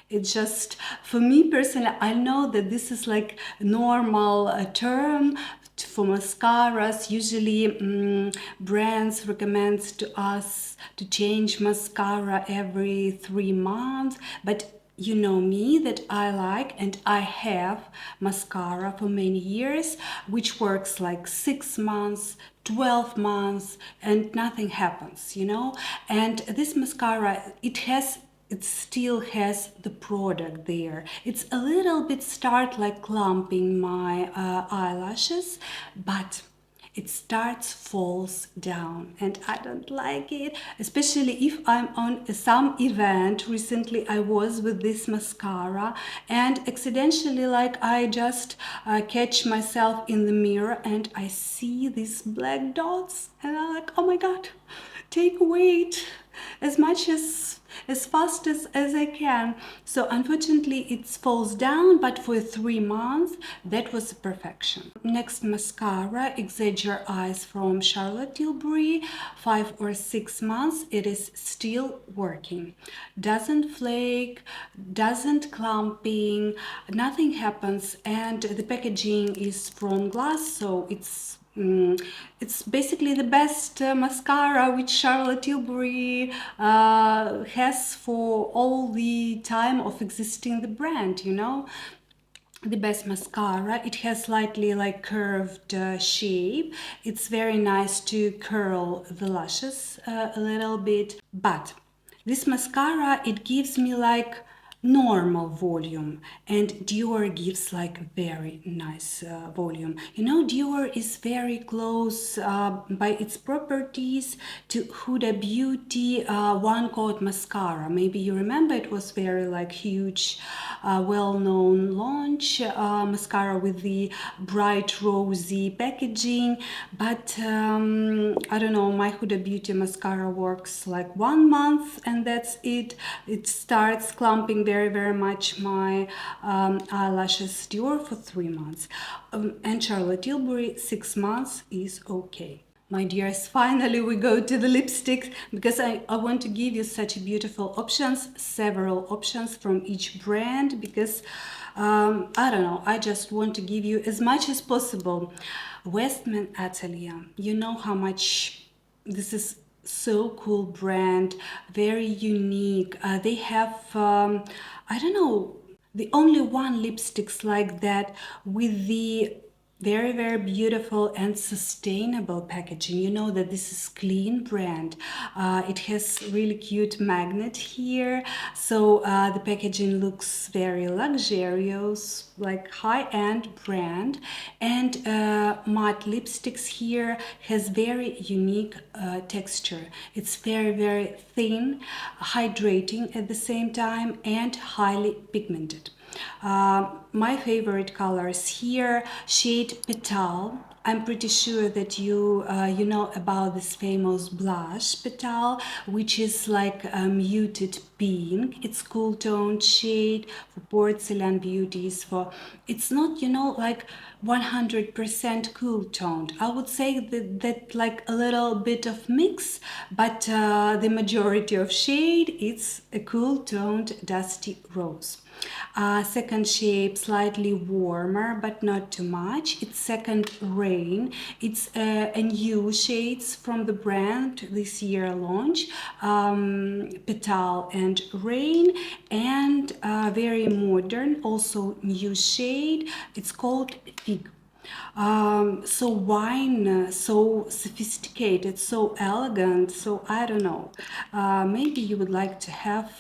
It's just, for me personally, I know that this is like a normal term for mascaras. Usually brands recommend to us to change mascara every 3 months, but you know me that I like and I have mascara for many years, which works like 6 months, 12 months, and nothing happens, you know. And this mascara, it still has the product there. It's a little bit start like clumping my eyelashes, but it starts falls down and I don't like it, especially if I'm on some event. Recently I was with this mascara and accidentally, like, I just catch myself in the mirror and I see these black dots and I'm like, oh my god, take weight as much as fast as I can. So unfortunately it falls down, but for 3 months that was perfection. Next mascara, Exagger-Eyes from Charlotte Tilbury. 5 or 6 months it is still working. Doesn't flake, doesn't clumping, nothing happens, and the packaging is from glass, so it's basically the best mascara which Charlotte Tilbury has for all the time of existing the brand, you know. The best mascara. It has slightly like curved shape. It's very nice to curl the lashes a little bit, but this mascara, it gives me like normal volume, and Dior gives like very nice volume. You know, Dior is very close by its properties to Huda Beauty One Coat Mascara. Maybe you remember, it was very like huge well-known launch mascara with the bright rosy packaging, but I don't know, my Huda Beauty mascara works like 1 month and that's it. It starts clumping very much my eyelashes. Dior for 3 months, and Charlotte Tilbury 6 months is okay. My dears, finally we go to the lipstick, because I want to give you such beautiful options, several options from each brand, because I don't know, I just want to give you as much as possible. Westman Atelier, you know how much this is so cool brand, very unique. They have, I don't know, the only one lipsticks like that with the very beautiful and sustainable packaging. You know that this is clean brand. It has really cute magnet here, so the packaging looks very luxurious, like high-end brand. And matte lipsticks here has very unique texture. It's very thin, hydrating at the same time, and highly pigmented. My favorite colors here, shade Petal. I'm pretty sure that you know about this famous blush Petal, which is like a muted pink. It's cool toned shade for porcelain beauties. For it's not, you know, like 100% cool toned. I would say that like a little bit of mix, but the majority of shade, it's a cool toned dusty rose. Second shape, slightly warmer but not too much. It's Second Rain. It's a new shades from the brand this year launch, Petal and Rain, and very modern, also new shade. It's called Fig. So wine, so sophisticated, so elegant. So I don't know, maybe you would like to have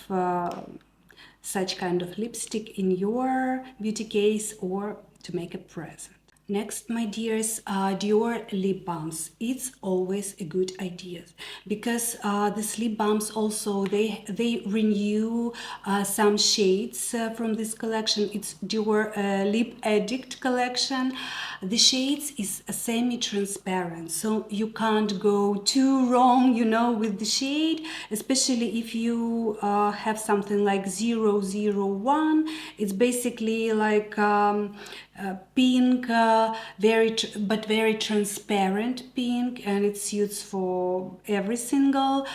such kind of lipstick in your beauty case or to make a present. Next, my dears, Dior lip balms. It's always a good idea, because these lip balms also they renew some shades from this collection. It's Dior Lip Addict collection. The shades is semi-transparent, so you can't go too wrong, you know, with the shade, especially if you have something like 001. It's basically like pink, but very transparent pink, and it suits for every single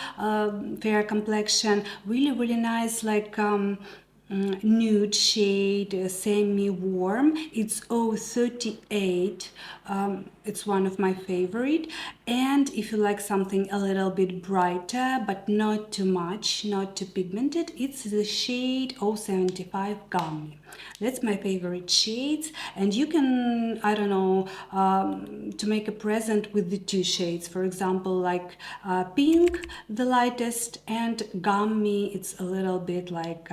fair complexion. Really, really nice, like nude shade, semi-warm. It's 038. It's one of my favorite. And if you like something a little bit brighter but not too much, not too pigmented, it's the shade 075 Gummy. That's my favorite shades, and you can, I don't know, to make a present with the two shades. For example, like pink, the lightest, and Gummy, it's a little bit like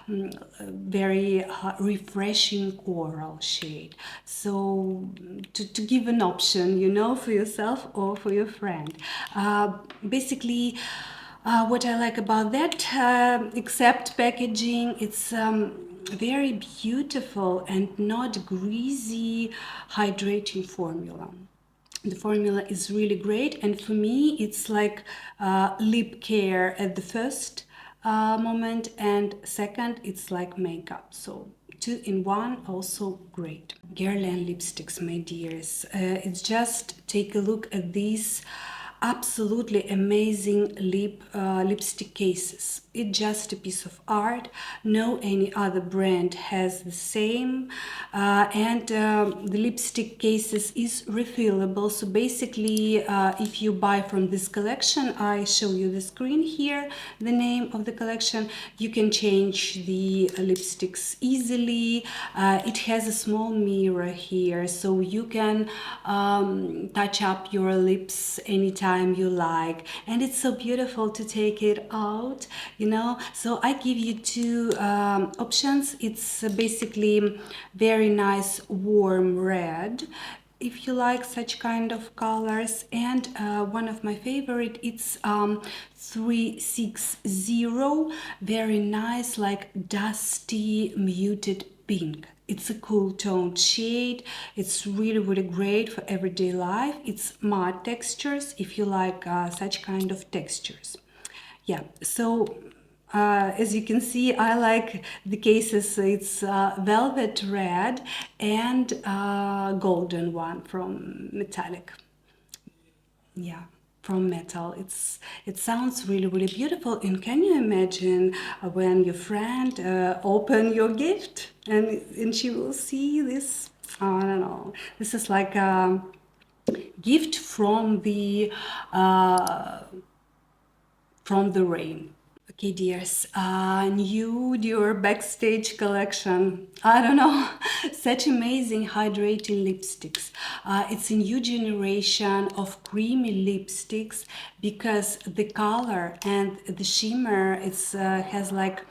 very refreshing coral shade. So to give an option, you know, for yourself or for your friend. Basically, what I like about that, except packaging, it's very beautiful and not greasy hydrating formula. The formula is really great, and for me it's like lip care at the first moment, and second it's like makeup, so two in one, also great. Guerlain lipsticks, my dears, it's just take a look at these absolutely amazing lipstick cases. It's just a piece of art. No any other brand has the same, and the lipstick cases is refillable. So basically, if you buy from this collection, I show you the screen here, the name of the collection, you can change the lipsticks easily. It has a small mirror here, so you can touch up your lips anytime you like, and it's so beautiful to take it out, you know. So I give you two options. It's basically very nice warm red, if you like such kind of colors, and one of my favorite, it's 360, very nice, like dusty muted pink. It's a cool toned shade. It's really, really great for everyday life. It's matte textures, if you like such kind of textures. Yeah, so as you can see, I like the cases. It's velvet red and golden one from metallic. Yeah, from metal. It sounds really, really beautiful. And can you imagine when your friend open your gift and she will see this? I don't know. This is like a gift from the rain. Okay, dears, new Dior Backstage collection. I don't know, such amazing hydrating lipsticks. It's a new generation of creamy lipsticks because the color and the shimmer, it's has like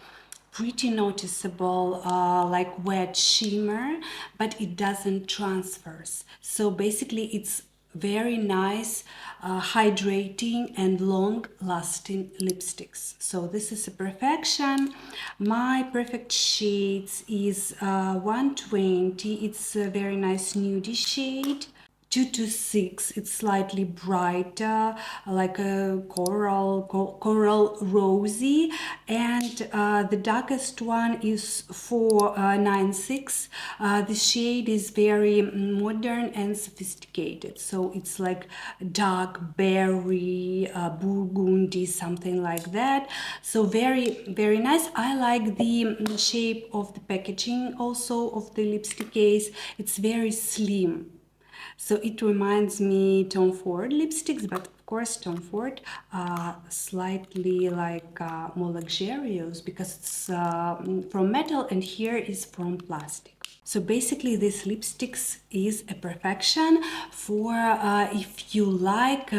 pretty noticeable like wet shimmer, but it doesn't transfers. So basically it's very nice hydrating and long lasting lipsticks. So this is a perfection. My perfect shades is 120. It's a very nice nudie shade. 226, it's slightly brighter, like a coral rosy, and the darkest one is 496. The shade is very modern and sophisticated, so it's like dark berry, burgundy, something like that. So very, very nice. I like the shape of the packaging also of the lipstick case. It's very slim. So it reminds me Tom Ford lipsticks, but of course Tom Ford slightly like more luxurious because it's from metal and here is from plastic. So basically this lipsticks is a perfection for if you like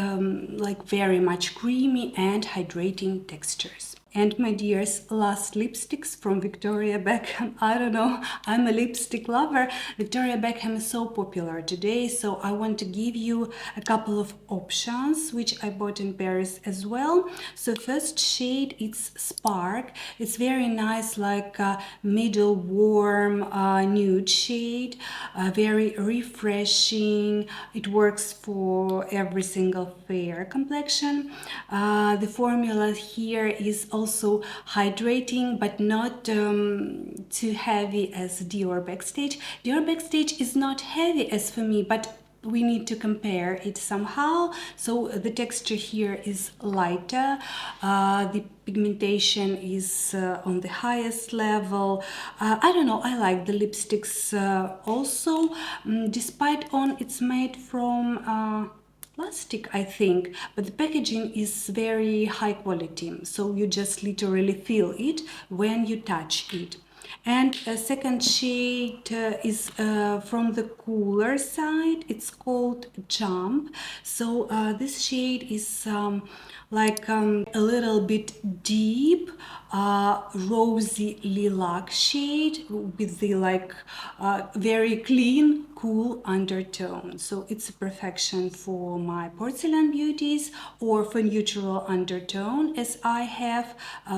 very much creamy and hydrating textures. And my dears, last lipsticks from Victoria Beckham. I don't know, I'm a lipstick lover. Victoria Beckham is so popular today, so I want to give you a couple of options which I bought in Paris as well. So first shade, it's Spark. It's very nice, like middle warm nude shade, very refreshing. It works for every single fair complexion. The formula here is also also hydrating, but not too heavy as Dior Backstage. Dior Backstage is not heavy as for me, but we need to compare it somehow. So the texture here is lighter, the pigmentation is on the highest level. I don't know, I like the lipsticks also, despite on it's made from plastic, I think, but the packaging is very high quality, so you just literally feel it when you touch it. And a second shade is from the cooler side. It's called Jump. So this shade is a little bit deep, rosy lilac shade with the very clean, cool undertone. So it's a perfection for my porcelain beauties or for neutral undertone, as I have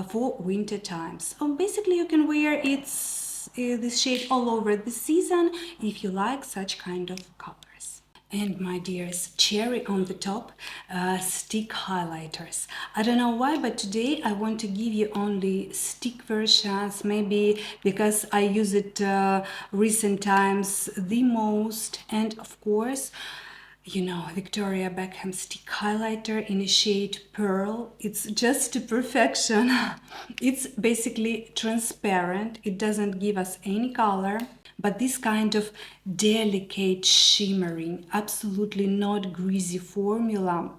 for winter times. So basically you can wear this shade all over the season if you like such kind of colors. And my dears, cherry on the top, stick highlighters. I don't know why, but today I want to give you only stick versions, maybe because I use it recent times the most. And of course, you know, Victoria Beckham stick highlighter in a shade Pearl. It's just to perfection. It's basically transparent. It doesn't give us any color, but this kind of delicate shimmering, absolutely not greasy formula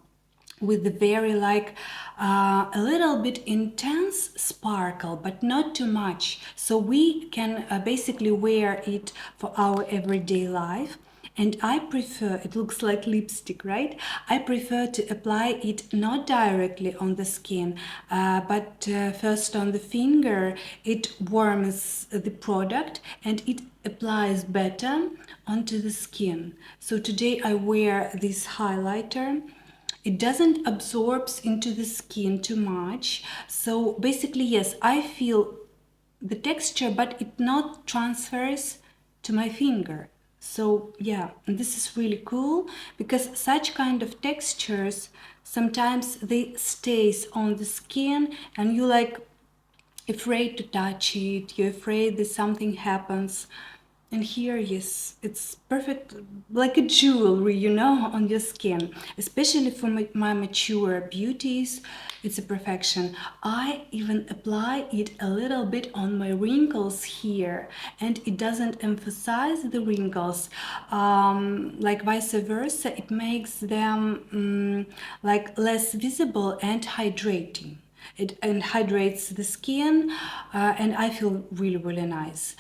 with the very a little bit intense sparkle, but not too much. So we can basically wear it for our everyday life. And I prefer, it looks like lipstick, right? I prefer to apply it not directly on the skin, but first on the finger. It warms the product and it applies better onto the skin. So today I wear this highlighter. It doesn't absorb into the skin too much. So basically, yes, I feel the texture, but it not transfers to my finger. So yeah, and this is really cool because such kind of textures, sometimes they stays on the skin and you afraid to touch it, you're afraid that something happens. And here, yes, it's perfect, like a jewelry, you know, on your skin. Especially for my mature beauties, it's a perfection. I even apply it a little bit on my wrinkles here, and it doesn't emphasize the wrinkles. Like vice versa, it makes them less visible and hydrating. It hydrates the skin, and I feel really nice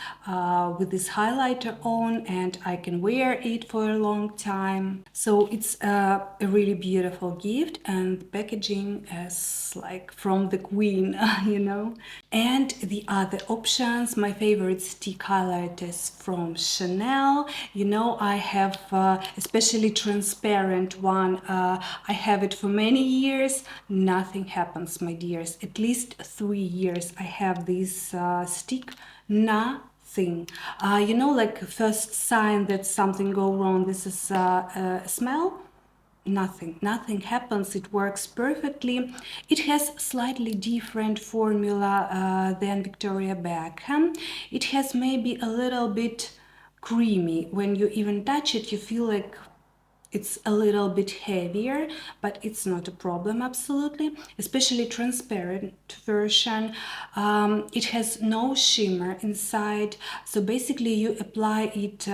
with this highlighter on, and I can wear it for a long time. So it's a really beautiful gift, and the packaging is like from the queen, you know. And the other options, my favorite stick highlighters from Chanel. You know, I have especially transparent one. I have it for many years. Nothing happens, my dears. At least 3 years I have this stick. Nothing. You know, like first sign that something go wrong, this is a smell. Nothing happens. It works perfectly. It has slightly different formula than Victoria Beckham. It has maybe a little bit creamy. When you even touch it, you feel like it's a little bit heavier, but it's not a problem, absolutely. Especially transparent version. It has no shimmer inside, so basically you apply it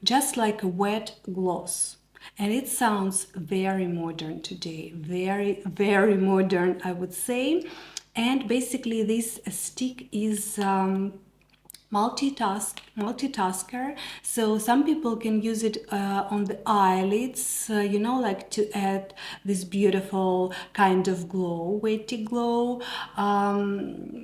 just like a wet gloss. And it sounds very modern today, very modern, I would say. And basically this stick is multitasker, so some people can use it on the eyelids, you know, like to add this beautiful kind of glow, wetty glow.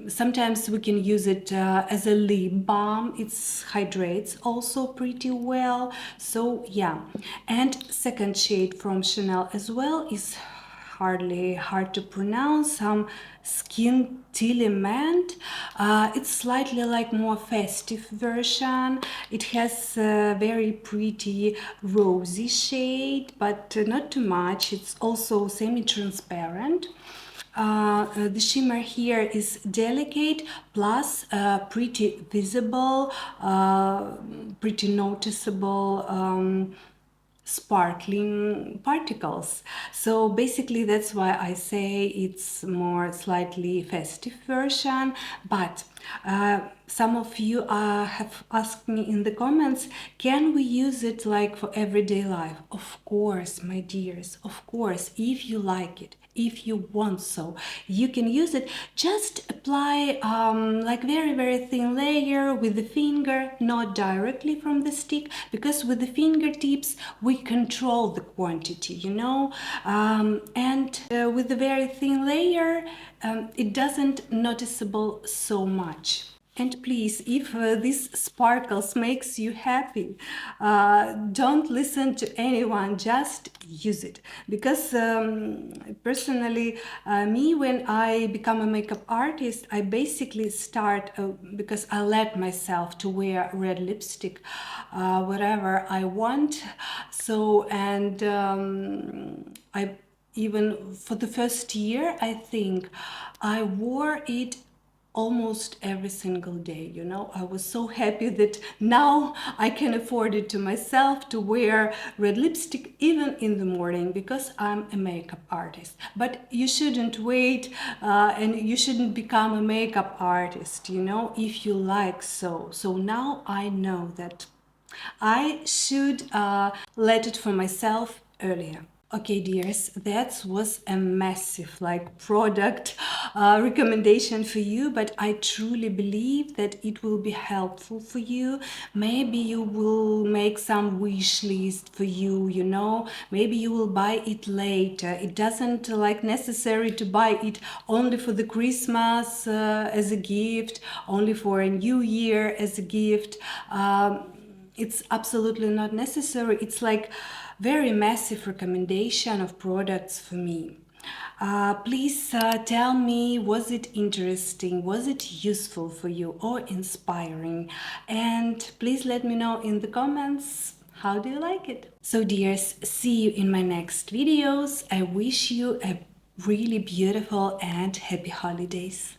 Sometimes we can use it as a lip balm. It hydrates also pretty well. So yeah, and second shade from Chanel as well is hardly hard to pronounce, Skin Tillement. It's slightly like more festive version. It has a very pretty rosy shade, but not too much. It's also semi-transparent. The shimmer here is delicate plus pretty visible, pretty noticeable sparkling particles. So basically that's why I say it's more slightly festive version. But some of you have asked me in the comments, can we use it like for everyday life? Of course, my dears, of course, if you like it, if you want, so you can use it. Just apply like very thin layer with the finger, not directly from the stick, because with the fingertips we control the quantity, you know, and with the very thin layer it doesn't noticeable so much. And please, if this sparkles makes you happy, don't listen to anyone, just use it. Because personally, me, when I become a makeup artist, I basically start, because I let myself to wear red lipstick whatever I want. So, and I even for the first year, I think I wore it almost every single day. You know, I was so happy that now I can afford it to myself to wear red lipstick even in the morning, because I'm a makeup artist. But you shouldn't wait and you shouldn't become a makeup artist, you know, if you like. So now I know that I should let it for myself earlier. Okay, dears, that was a massive like product recommendation for you, but I truly believe that it will be helpful for you. Maybe you will make some wish list for you, you know, maybe you will buy it later. It doesn't like necessary to buy it only for the Christmas as a gift, only for a new year as a gift. It's absolutely not necessary. It's like very massive recommendation of products for me. Please tell me, was it interesting, was it useful for you or inspiring? And please let me know in the comments, how do you like it? So dears, see you in my next videos. I wish you a really beautiful and happy holidays.